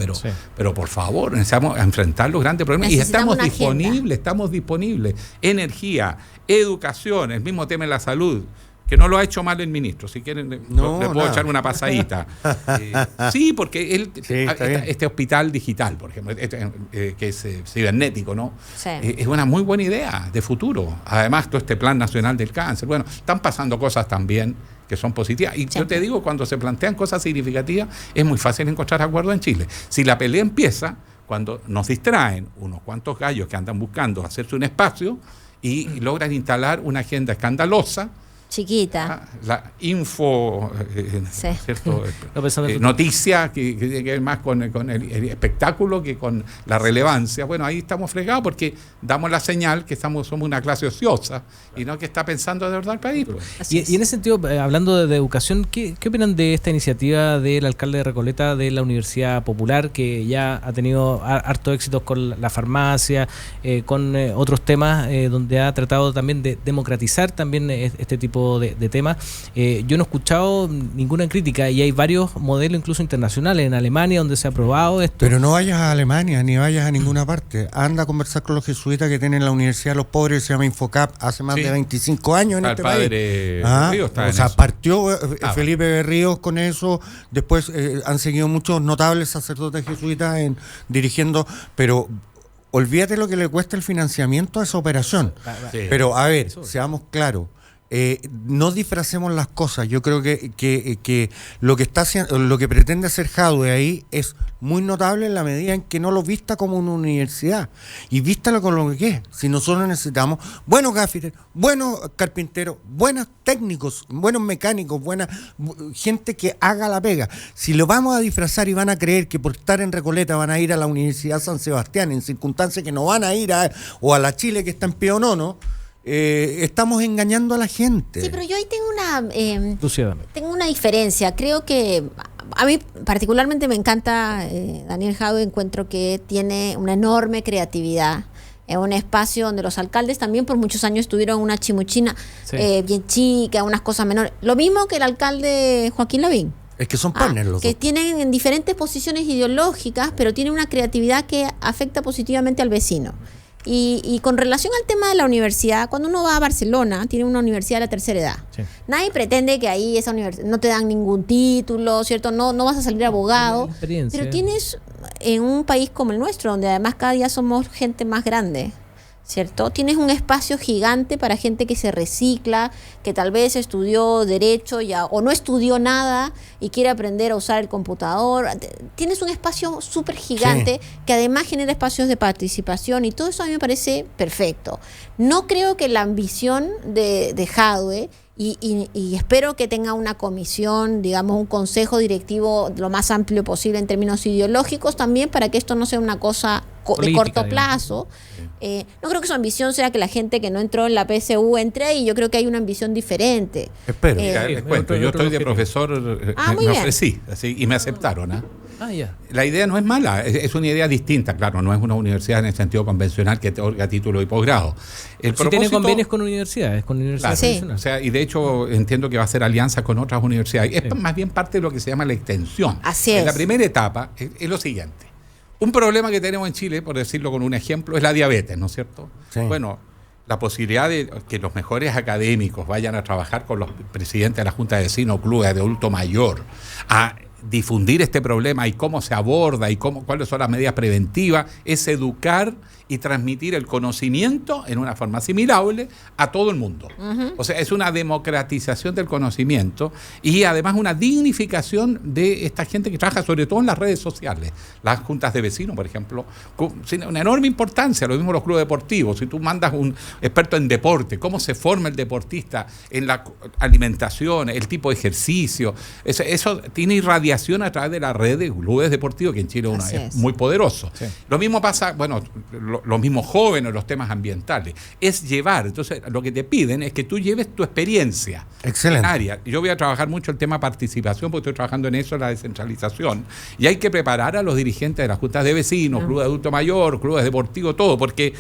[SPEAKER 4] pero por favor, necesitamos enfrentar los grandes problemas. Y
[SPEAKER 5] Necesitamos
[SPEAKER 4] estamos disponibles. Energía, educación, el mismo tema de la salud. Que no lo ha hecho mal el ministro, si quieren le puedo
[SPEAKER 3] nada.
[SPEAKER 4] echar una pasadita. Sí, porque él
[SPEAKER 3] está bien.
[SPEAKER 4] este hospital digital, por ejemplo, que es cibernético, ¿no?
[SPEAKER 5] Sí.
[SPEAKER 4] Es una muy buena idea de futuro. Además, todo este plan nacional del cáncer. Bueno, están pasando cosas también que son positivas. Y yo te digo, cuando se plantean cosas significativas, es muy fácil encontrar acuerdo en Chile. Si la pelea empieza cuando nos distraen unos cuantos gallos que andan buscando hacerse un espacio y logran instalar una agenda escandalosa,
[SPEAKER 5] Chiquita.
[SPEAKER 4] la info,
[SPEAKER 5] Sí.
[SPEAKER 4] ¿cierto?
[SPEAKER 1] No, pensando en-
[SPEAKER 4] Noticia que tiene que ver más con el espectáculo que con la relevancia. Bueno, ahí estamos fregados porque damos la señal que somos una clase ociosa y no que está pensando de verdad el país. Pues.
[SPEAKER 1] Y en ese sentido, hablando de educación, ¿qué opinan de esta iniciativa del alcalde de Recoleta de la Universidad Popular, que ya ha tenido harto éxitos con la farmacia, con otros temas, donde ha tratado también de democratizar también este tipo de temas? Yo no he escuchado ninguna crítica y hay varios modelos incluso internacionales en Alemania donde se ha aprobado esto.
[SPEAKER 3] Pero no vayas a Alemania ni vayas a ninguna parte. Anda a conversar con los jesuitas que tienen la Universidad de los Pobres, se llama Infocap, hace más
[SPEAKER 4] Sí.
[SPEAKER 3] de 25 años en
[SPEAKER 4] El
[SPEAKER 3] este
[SPEAKER 4] padre
[SPEAKER 3] país.
[SPEAKER 4] Ríos está
[SPEAKER 3] o
[SPEAKER 4] en
[SPEAKER 3] sea,
[SPEAKER 4] eso.
[SPEAKER 3] partió
[SPEAKER 4] Estaba.
[SPEAKER 3] Felipe Berríos con eso, después han seguido muchos notables sacerdotes jesuitas dirigiendo, pero olvídate lo que le cuesta el financiamiento a esa operación.
[SPEAKER 4] Sí.
[SPEAKER 3] Pero a ver, seamos claros. No disfracemos las cosas. Yo creo que lo que está haciendo, lo que pretende hacer Jadwe ahí es muy notable en la medida en que no lo vista como una universidad y vístalo con lo que es. Si nosotros necesitamos buenos gaffiters, buenos carpinteros, buenos técnicos, buenos mecánicos, buena gente que haga la pega. Si lo vamos a disfrazar y van a creer que por estar en Recoleta van a ir a la Universidad San Sebastián en circunstancias que no van a ir o a la Chile que está en Pionono, estamos engañando a la gente.
[SPEAKER 5] Sí, pero yo ahí tengo una diferencia. Creo que a mí particularmente me encanta Daniel Jadwe. Encuentro que tiene una enorme creatividad. Es un espacio donde los alcaldes también por muchos años tuvieron una chimuchina bien chica, unas cosas menores. Lo mismo que el alcalde Joaquín Lavín.
[SPEAKER 3] Es que son partners los
[SPEAKER 5] que
[SPEAKER 3] dos.
[SPEAKER 5] tienen en diferentes posiciones ideológicas, pero tienen una creatividad que afecta positivamente al vecino. Y con relación al tema de la universidad, cuando uno va a Barcelona, tiene una universidad de la tercera edad.
[SPEAKER 1] Sí.
[SPEAKER 5] Nadie pretende que ahí esa universidad no te dan ningún título, ¿cierto? No vas a salir abogado.
[SPEAKER 1] Experiencia.
[SPEAKER 5] Pero tienes en un país como el nuestro, donde además cada día somos gente más grande, ¿cierto? Tienes un espacio gigante para gente que se recicla, que tal vez estudió derecho o no estudió nada y quiere aprender a usar el computador. Tienes un espacio súper gigante que además genera espacios de participación y todo eso a mí me parece perfecto. No creo que la ambición de Jadwe y espero que tenga una comisión, digamos, un consejo directivo lo más amplio posible en términos ideológicos también, para que esto no sea una cosa de
[SPEAKER 1] Política,
[SPEAKER 5] corto plazo. No creo que su ambición sea que la gente que no entró en la PSU entre, y yo creo que hay una ambición diferente.
[SPEAKER 3] Espero.
[SPEAKER 4] Les cuento, yo estoy de profesor,
[SPEAKER 5] muy
[SPEAKER 4] me
[SPEAKER 5] bien.
[SPEAKER 4] ofrecí así, y me aceptaron.
[SPEAKER 1] Ya.
[SPEAKER 4] La idea no es mala, es una idea distinta, claro, no es una universidad en el sentido convencional que te otorga título y posgrado. El
[SPEAKER 1] Si tiene convenios con universidades,
[SPEAKER 4] Claro,
[SPEAKER 1] tradicionales.
[SPEAKER 4] o sea, y de hecho entiendo que va a hacer alianzas con otras universidades. Es más bien parte de lo que se llama la extensión.
[SPEAKER 5] Así
[SPEAKER 4] En
[SPEAKER 5] es.
[SPEAKER 4] la primera etapa es lo siguiente. Un problema que tenemos en Chile, por decirlo con un ejemplo, es la diabetes, ¿no es cierto?
[SPEAKER 3] Sí.
[SPEAKER 4] Bueno, la posibilidad de que los mejores académicos vayan a trabajar con los presidentes de la Junta de Vecinos, clubes de adulto mayor, a difundir este problema y cómo se aborda y cuáles son las medidas preventivas, es educar y transmitir el conocimiento en una forma asimilable a todo el mundo. O sea, es una democratización del conocimiento y además una dignificación de esta gente que trabaja sobre todo en las redes sociales. Las juntas de vecinos, por ejemplo, tienen una enorme importancia, lo mismo los clubes deportivos. Si tú mandas un experto en deporte, cómo se forma el deportista en la alimentación, el tipo de ejercicio, eso tiene irradiación a través de la red de clubes deportivos, que en Chile
[SPEAKER 5] Así
[SPEAKER 4] es
[SPEAKER 5] es.
[SPEAKER 4] muy poderoso. Sí. Lo mismo pasa, bueno, los mismos jóvenes, los temas ambientales, es llevar. Entonces, lo que te piden es que tú lleves tu experiencia.
[SPEAKER 3] Excelente.
[SPEAKER 4] En área. Yo voy a trabajar mucho el tema participación, porque estoy trabajando en eso, la descentralización. Y hay que preparar a los dirigentes de las juntas de vecinos, clubes de adulto mayor, clubes deportivos, todo, porque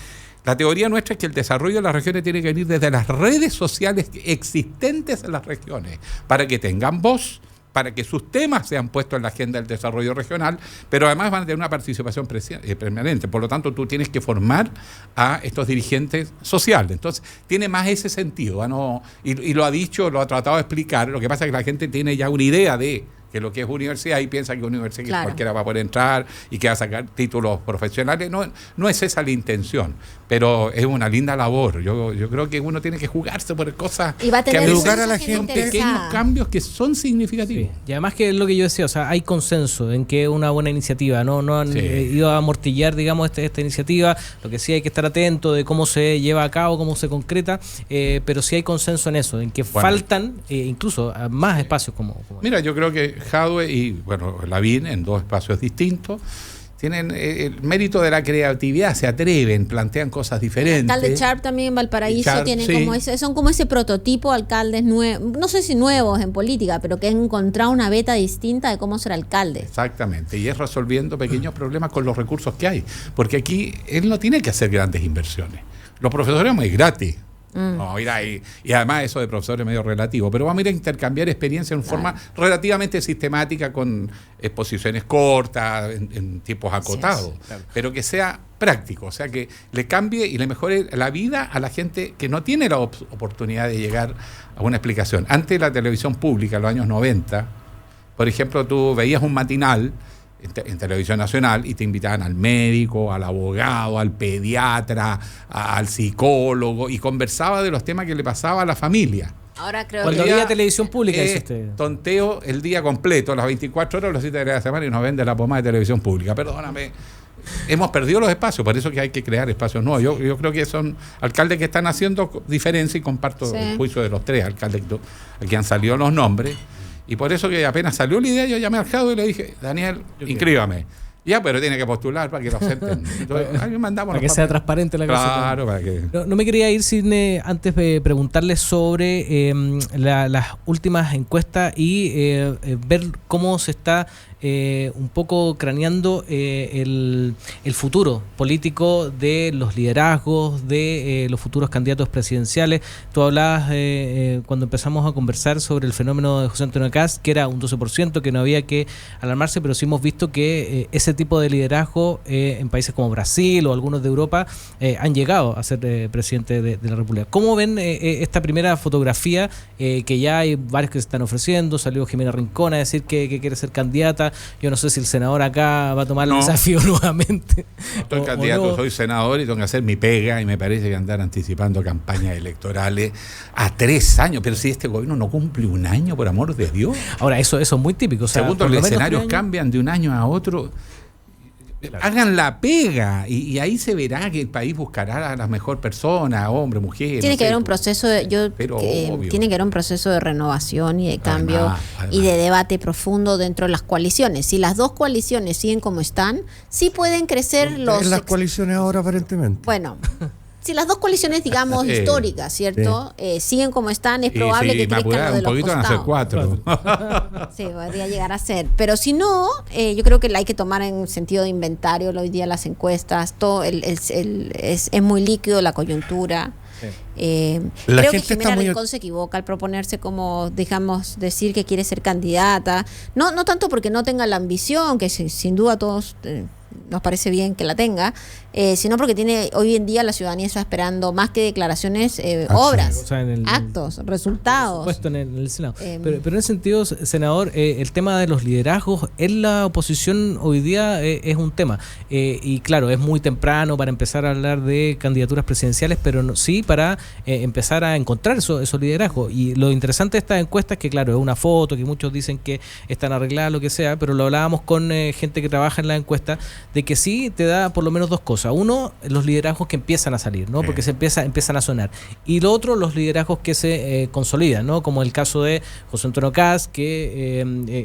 [SPEAKER 4] la teoría nuestra es que el desarrollo de las regiones tiene que venir desde las redes sociales existentes en las regiones, para que tengan voz, para que sus temas sean puestos en la agenda del desarrollo regional, pero además van a tener una participación permanente. Por lo tanto, tú tienes que formar a estos dirigentes sociales. Entonces, tiene más ese sentido, ¿no? Y lo ha dicho, lo ha tratado de explicar. Lo que pasa es que la gente tiene ya una idea de que lo que es universidad y piensa que universidad que cualquiera va a poder entrar y que va a sacar títulos profesionales. No es esa la intención, pero es una linda labor. Yo creo que uno tiene que jugarse por cosas
[SPEAKER 5] Y va a tener
[SPEAKER 4] que
[SPEAKER 3] educar a la
[SPEAKER 4] son
[SPEAKER 3] gente.
[SPEAKER 4] pequeños cambios que son significativos.
[SPEAKER 1] Sí. Y además que es lo que yo decía, o sea, hay consenso en que es una buena iniciativa, no han ido a amortillar, digamos, esta iniciativa. Lo que sí hay que estar atento de cómo se lleva a cabo, cómo se concreta, pero sí hay consenso en eso, en que faltan incluso más espacios como
[SPEAKER 4] Mira, yo creo que Jadwe y, bueno, Lavín, en dos espacios distintos, tienen el mérito de la creatividad, se atreven, plantean cosas diferentes.
[SPEAKER 5] El alcalde Sharp también en Valparaíso
[SPEAKER 4] Sharp,
[SPEAKER 5] tiene
[SPEAKER 4] sí.
[SPEAKER 5] como son como ese prototipo alcaldes nuevos, no sé si nuevos en política, pero que han encontrado una beta distinta de cómo ser alcalde.
[SPEAKER 4] Exactamente, y es resolviendo pequeños problemas con los recursos que hay, porque aquí él no tiene que hacer grandes inversiones. Los profesores muy gratis. No, mira, y además eso de profesores medio relativo, pero vamos a ir a intercambiar experiencia en forma relativamente sistemática, con exposiciones cortas, en tiempos acotados, pero que sea práctico, o sea, que le cambie y le mejore la vida a la gente que no tiene la oportunidad de llegar a una explicación. Antes la televisión pública, en los años 90, por ejemplo, tú veías un matinal en Televisión Nacional y te invitaban al médico, al abogado, al pediatra, al psicólogo, y conversaba de los temas que le pasaba a la familia.
[SPEAKER 5] Ahora creo
[SPEAKER 1] cuando
[SPEAKER 5] que
[SPEAKER 1] había televisión pública, dice usted.
[SPEAKER 4] Tonteo el día completo, las 24 horas, los 7 días de la semana, y nos vende la pomada de televisión pública. Perdóname, hemos perdido los espacios, por eso que hay que crear espacios nuevos. Yo creo que son alcaldes que están haciendo diferencia, y comparto el juicio de los tres alcaldes que han salido los nombres. Y por eso que apenas salió la idea, yo llamé al Jadwe y le dije, Daniel, inscríbame. Ya, pero tiene que postular para que lo acepten. Entonces, ahí mandamos
[SPEAKER 1] para que sea transparente la cosa.
[SPEAKER 4] Claro, para que...
[SPEAKER 1] No me quería ir sin antes de preguntarles sobre las últimas encuestas y ver cómo se está un poco craneando el futuro político de los liderazgos, de los futuros candidatos presidenciales. Tú hablabas cuando empezamos a conversar sobre el fenómeno de José Antonio Kast, que era un 12%, que no había que alarmarse, pero sí hemos visto que ese tipo de liderazgo en países como Brasil o algunos de Europa han llegado a ser presidente de la República. ¿Cómo ven esta primera fotografía, que ya hay varios que se están ofreciendo? Salió Jimena Rincón a decir que quiere ser candidata. Yo no sé si el senador acá va a tomar el desafío nuevamente.
[SPEAKER 4] No estoy candidato, soy senador y tengo que hacer mi pega, y me parece que andar anticipando campañas electorales a 3 años. Pero si este gobierno no cumple un año, por amor de Dios.
[SPEAKER 1] Ahora, eso es muy típico. O sea,
[SPEAKER 4] segundo, los escenarios cambian de un año a otro. Hagan la pega y ahí se verá que el país buscará a la mejor persona, hombre, mujer.
[SPEAKER 5] Tiene
[SPEAKER 4] no
[SPEAKER 5] que
[SPEAKER 4] sé,
[SPEAKER 5] haber un proceso tiene que haber un proceso de renovación y de cambio y de debate profundo dentro de las coaliciones. Si las dos coaliciones siguen como están, sí pueden crecer
[SPEAKER 3] las coaliciones ahora aparentemente.
[SPEAKER 5] Bueno, si las dos coaliciones, digamos, históricas, ¿cierto? Siguen como están, es probable que crezcan los de los
[SPEAKER 4] poquito van a ser
[SPEAKER 5] costados.
[SPEAKER 4] 4.
[SPEAKER 5] Sí, podría llegar a ser. Pero si no, yo creo que hay que tomar en sentido de inventario hoy día las encuestas, todo es muy líquido la coyuntura. Creo que Jimena Rincón se equivoca al proponerse como, digamos, decir que quiere ser candidata. No tanto porque no tenga la ambición, que sin duda todos nos parece bien que la tenga, sino porque hoy en día la ciudadanía está esperando más que declaraciones, obras,
[SPEAKER 1] o sea,
[SPEAKER 5] actos, resultados.
[SPEAKER 1] Puesto en el Senado. Pero en ese sentido, senador, el tema de los liderazgos en la oposición hoy día es un tema. Y claro, es muy temprano para empezar a hablar de candidaturas presidenciales, pero sí para empezar a encontrar esos liderazgos. Y lo interesante de estas encuestas es que, claro, es una foto, que muchos dicen que están arregladas, lo que sea, pero lo hablábamos con gente que trabaja en la encuesta, de que sí te da por lo menos dos cosas. Uno, los liderazgos que empiezan a salir, ¿no? Porque empiezan a sonar. Y lo otro, los liderazgos que se consolidan, ¿no? Como el caso de José Antonio Kast, que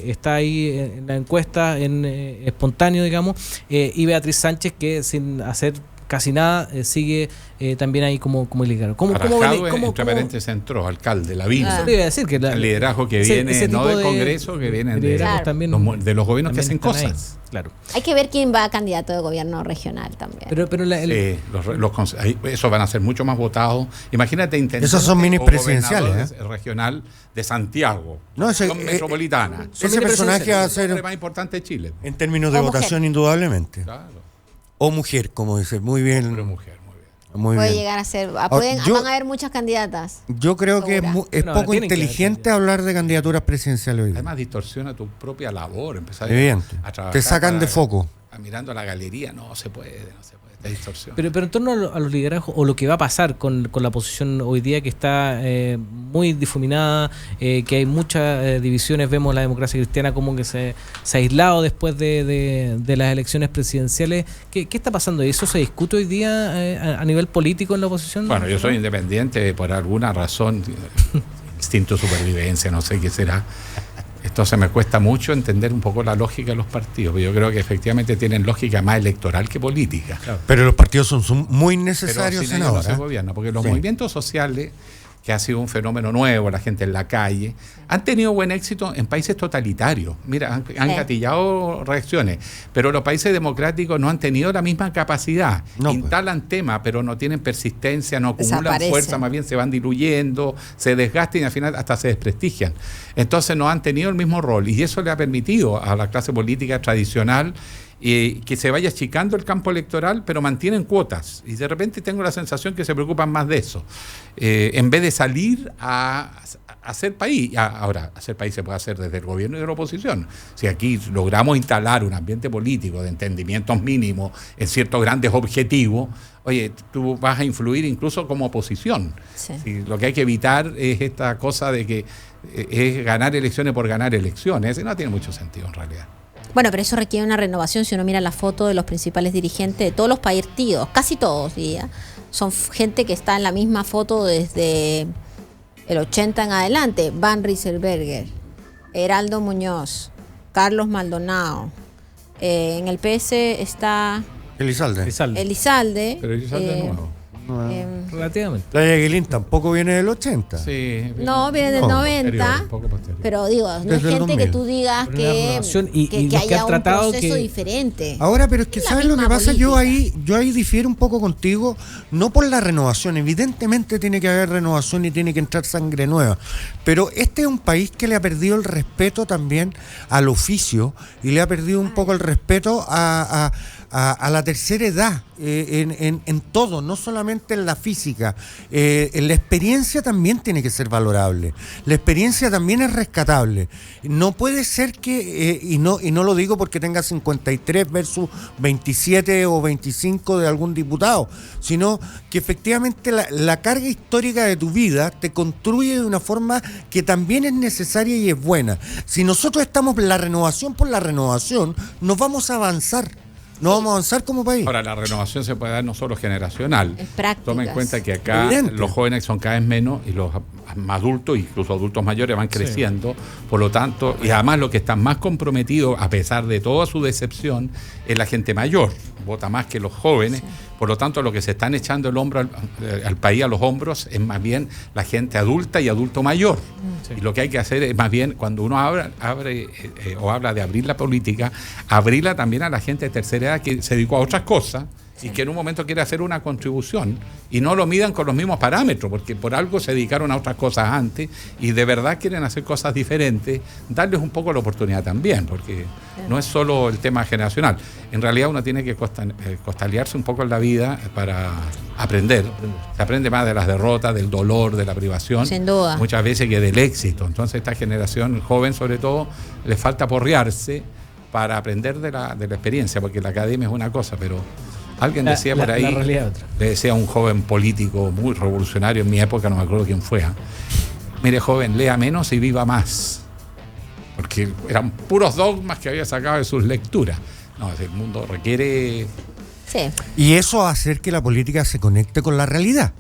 [SPEAKER 1] está ahí en la encuesta, en espontáneo, digamos, y Beatriz Sánchez, que sin hacer casi nada sigue también ahí como liderazgo.
[SPEAKER 4] Entre paréntesis entró, alcalde, Lavín.
[SPEAKER 1] Eso te iba a decir, que
[SPEAKER 4] el liderazgo que viene no del Congreso, que viene de los gobiernos que hacen cosas.
[SPEAKER 1] Claro.
[SPEAKER 5] Hay que ver quién va a candidato de gobierno regional también.
[SPEAKER 1] Pero
[SPEAKER 4] esos van a ser mucho más votados. Imagínate intendente.
[SPEAKER 3] Esos son mini presidenciales.
[SPEAKER 4] Regional de Santiago, metropolitana.
[SPEAKER 3] Ese personaje va a ser
[SPEAKER 4] el más importante de Chile.
[SPEAKER 3] En términos de votación, indudablemente.
[SPEAKER 4] Claro.
[SPEAKER 3] O mujer, como dice, muy bien.
[SPEAKER 4] Mujer,
[SPEAKER 5] puede llegar a ser. Van a haber muchas candidatas.
[SPEAKER 3] Yo creo que es poco inteligente hablar de candidaturas presidenciales hoy.
[SPEAKER 4] Además, distorsiona tu propia labor. Empezar
[SPEAKER 3] a trabajar. Te sacan de foco.
[SPEAKER 4] Mirando la galería, no se puede. Te distorsiona.
[SPEAKER 1] Pero en torno a los liderazgos, o lo que va a pasar con la oposición hoy día, que está muy difuminada, que hay muchas divisiones. Vemos la democracia cristiana como que se ha aislado después de las elecciones presidenciales. ¿Qué está pasando? ¿Y eso se discute hoy día a nivel político en la oposición?
[SPEAKER 4] Bueno, yo soy independiente por alguna razón, instinto de supervivencia, no sé qué será. Entonces me cuesta mucho entender un poco la lógica de los partidos. Yo creo que efectivamente tienen lógica más electoral que política.
[SPEAKER 3] Claro. Pero los partidos son muy necesarios,
[SPEAKER 4] senador. No se gobierna, porque los movimientos sociales, que ha sido un fenómeno nuevo, la gente en la calle, han tenido buen éxito en países totalitarios. Mira, han gatillado reacciones, pero los países democráticos no han tenido la misma capacidad. Instalan temas, pero no tienen persistencia, no acumulan fuerza, más bien se van diluyendo, se desgastan y al final hasta se desprestigian. Entonces no han tenido el mismo rol y eso le ha permitido a la clase política tradicional que se vaya achicando el campo electoral, pero mantienen cuotas. Y de repente tengo la sensación que se preocupan más de eso. En vez de salir a hacer país. Ahora, hacer país se puede hacer desde el gobierno y de la oposición. Si aquí logramos instalar un ambiente político de entendimientos mínimos en ciertos grandes objetivos, oye, tú vas a influir incluso como oposición. Sí. Si lo que hay que evitar es esta cosa de que es ganar elecciones por ganar elecciones. Ese no tiene mucho sentido en realidad.
[SPEAKER 5] Bueno, pero eso requiere una renovación. Si uno mira la foto de los principales dirigentes de todos los partidos, casi todos, diría, son gente que está en la misma foto desde el 80 en adelante. Van Rieselberger, Heraldo Muñoz, Carlos Maldonado. En el PS está
[SPEAKER 3] Elizalde.
[SPEAKER 4] Pero Elizalde es nuevo.
[SPEAKER 1] Relativamente.
[SPEAKER 3] La de Aguilín tampoco viene del 80.
[SPEAKER 4] Sí.
[SPEAKER 5] No, viene del 90. Pero digo, no es gente que tú digas que haya un proceso diferente.
[SPEAKER 3] Ahora, pero es que ¿sabes lo que pasa? Yo ahí difiero un poco contigo, no por la renovación. Evidentemente tiene que haber renovación y tiene que entrar sangre nueva. Pero este es un país que le ha perdido el respeto también al oficio y le ha perdido un poco el respeto a la tercera edad, en todo, no solamente en la física. La experiencia también tiene que ser valorable. La experiencia también es rescatable. No puede ser que, y no lo digo porque tenga 53 versus 27 o 25 de algún diputado, sino que efectivamente la carga histórica de tu vida te construye de una forma que también es necesaria y es buena. Si nosotros estamos la renovación por la renovación, nos vamos a avanzar. No vamos a avanzar como país.
[SPEAKER 4] Ahora, la renovación se puede dar no solo generacional.
[SPEAKER 5] Es prácticas.
[SPEAKER 4] Toma en cuenta que acá
[SPEAKER 3] Evidente.
[SPEAKER 4] los jóvenes son cada vez menos y los adultos, incluso adultos mayores, van creciendo. Por lo tanto, y además lo que están más comprometidos, a pesar de toda su decepción, es la gente mayor. Vota más que los jóvenes.
[SPEAKER 5] Sí.
[SPEAKER 4] Por lo tanto, lo que se están echando el hombro al país, a los hombros, es más bien la gente adulta y adulto mayor.
[SPEAKER 1] Sí.
[SPEAKER 4] Y lo que hay que hacer es más bien, cuando uno abre o habla de abrir la política, abrirla también a la gente de tercera edad que se dedicó a otras cosas y que en un momento quiere hacer una contribución y no lo midan con los mismos parámetros, porque por algo se dedicaron a otras cosas antes y de verdad quieren hacer cosas diferentes, darles un poco la oportunidad también, porque no es solo el tema generacional. En realidad uno tiene que costalearse un poco en la vida para aprender. Se aprende más de las derrotas, del dolor, de la privación.
[SPEAKER 5] Sin duda.
[SPEAKER 4] Muchas veces que del éxito. Entonces esta generación joven sobre todo le falta porrearse para aprender de la experiencia, porque la academia es una cosa, pero alguien decía por ahí,
[SPEAKER 1] la realidad otra.
[SPEAKER 4] le decía a un joven político muy revolucionario en mi época, no me acuerdo quién fue, mire joven, lea menos y viva más, porque eran puros dogmas que había sacado de sus lecturas. No, el mundo requiere,
[SPEAKER 5] Sí.
[SPEAKER 3] Y eso va a hacer que la política se conecte con la realidad.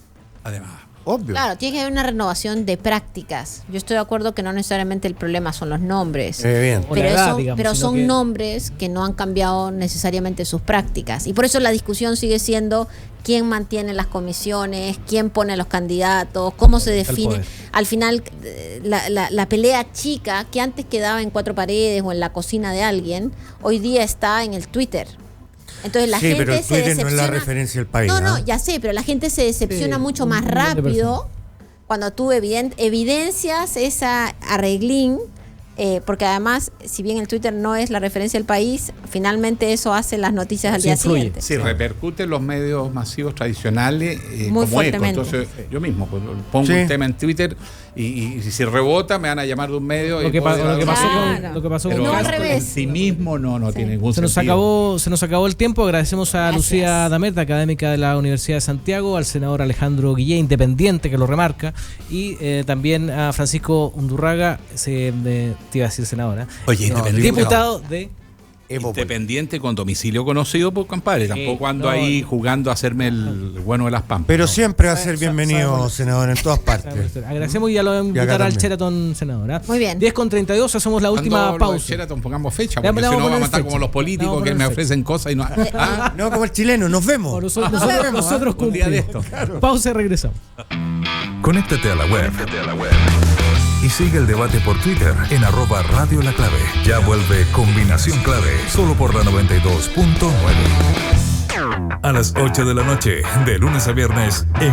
[SPEAKER 4] además,
[SPEAKER 3] Obvio.
[SPEAKER 5] Claro, tiene que haber una renovación de prácticas. Yo estoy de acuerdo que no necesariamente el problema son los nombres.
[SPEAKER 3] Bien.
[SPEAKER 1] O la
[SPEAKER 5] Pero,
[SPEAKER 1] edad,
[SPEAKER 5] son,
[SPEAKER 1] digamos,
[SPEAKER 5] pero
[SPEAKER 1] sino
[SPEAKER 5] son
[SPEAKER 1] que-
[SPEAKER 5] nombres que no han cambiado necesariamente sus prácticas. Y por eso la discusión sigue siendo quién mantiene las comisiones, quién pone los candidatos, cómo se define.
[SPEAKER 1] poder.
[SPEAKER 5] Al final, la pelea chica que antes quedaba en cuatro paredes o en la cocina de alguien, hoy día está en el Twitter. Entonces la
[SPEAKER 3] Sí,
[SPEAKER 5] gente
[SPEAKER 3] pero el
[SPEAKER 5] se
[SPEAKER 3] Twitter
[SPEAKER 5] decepciona.
[SPEAKER 3] no es la referencia del país.
[SPEAKER 5] No,
[SPEAKER 3] ¿ah?
[SPEAKER 5] ya sé, pero la gente se decepciona
[SPEAKER 1] Sí,
[SPEAKER 5] mucho
[SPEAKER 1] un
[SPEAKER 5] más
[SPEAKER 1] millón de
[SPEAKER 5] rápido cuando tú evidencias esa arreglín, porque además, si bien el Twitter no es la referencia del país, finalmente eso hace las noticias al
[SPEAKER 1] Sí,
[SPEAKER 5] día
[SPEAKER 1] influye.
[SPEAKER 5] siguiente.
[SPEAKER 4] sí, repercute en los medios masivos tradicionales
[SPEAKER 5] Muy
[SPEAKER 4] como eco.
[SPEAKER 5] fuertemente.
[SPEAKER 4] Entonces, yo mismo pues, pongo
[SPEAKER 3] Sí.
[SPEAKER 4] un tema en Twitter y si rebota me van a llamar de un medio.
[SPEAKER 1] Lo
[SPEAKER 4] y
[SPEAKER 1] que,
[SPEAKER 4] puedo
[SPEAKER 1] lo que
[SPEAKER 4] decir,
[SPEAKER 1] pasó
[SPEAKER 5] Claro.
[SPEAKER 1] con, lo que pasó
[SPEAKER 4] pero
[SPEAKER 1] con
[SPEAKER 5] no al
[SPEAKER 1] Castro.
[SPEAKER 5] revés.
[SPEAKER 4] en sí mismo no tiene ningún
[SPEAKER 1] Se nos
[SPEAKER 4] sentido.
[SPEAKER 1] acabó el tiempo. Agradecemos a
[SPEAKER 5] Gracias.
[SPEAKER 1] Lucía Damet, académica de la Universidad de Santiago, al senador Alejandro Guillé, independiente, que lo remarca, y también a Francisco Undurraga, te iba a decir senadora,
[SPEAKER 4] Oye, independiente.
[SPEAKER 1] diputado de...
[SPEAKER 4] Independiente con domicilio conocido, pues compadre. Tampoco ando
[SPEAKER 1] no,
[SPEAKER 4] ahí jugando a hacerme el bueno de las pampas.
[SPEAKER 3] Pero
[SPEAKER 4] No.
[SPEAKER 3] siempre va a ser bienvenido, senador, en todas partes.
[SPEAKER 1] Agradecemos y ya lo voy a invitar al
[SPEAKER 3] también.
[SPEAKER 1] Sheraton, senadora.
[SPEAKER 5] Muy bien.
[SPEAKER 1] 10:32, hacemos la última
[SPEAKER 4] Cuando lo de
[SPEAKER 1] pausa.
[SPEAKER 4] Sheraton, pongamos fecha,
[SPEAKER 1] Le
[SPEAKER 4] porque
[SPEAKER 1] vamos
[SPEAKER 4] si
[SPEAKER 1] a
[SPEAKER 4] no
[SPEAKER 1] poner
[SPEAKER 4] vamos a estar
[SPEAKER 1] fecha.
[SPEAKER 4] como los
[SPEAKER 1] Le
[SPEAKER 4] políticos
[SPEAKER 1] vamos a
[SPEAKER 4] que
[SPEAKER 1] poner
[SPEAKER 4] me ofrecen cosas y no. Ah,
[SPEAKER 3] No como el chileno, nos vemos.
[SPEAKER 1] Por nosotros
[SPEAKER 4] un día de
[SPEAKER 1] cumplimos.
[SPEAKER 4] esto.
[SPEAKER 1] Pausa y regresamos.
[SPEAKER 2] Conéctate a la web. Y sigue el debate por Twitter en @Radio La Clave. Ya vuelve Combinación Clave, solo por la 92.9. A las 8 de la noche, de lunes a viernes, en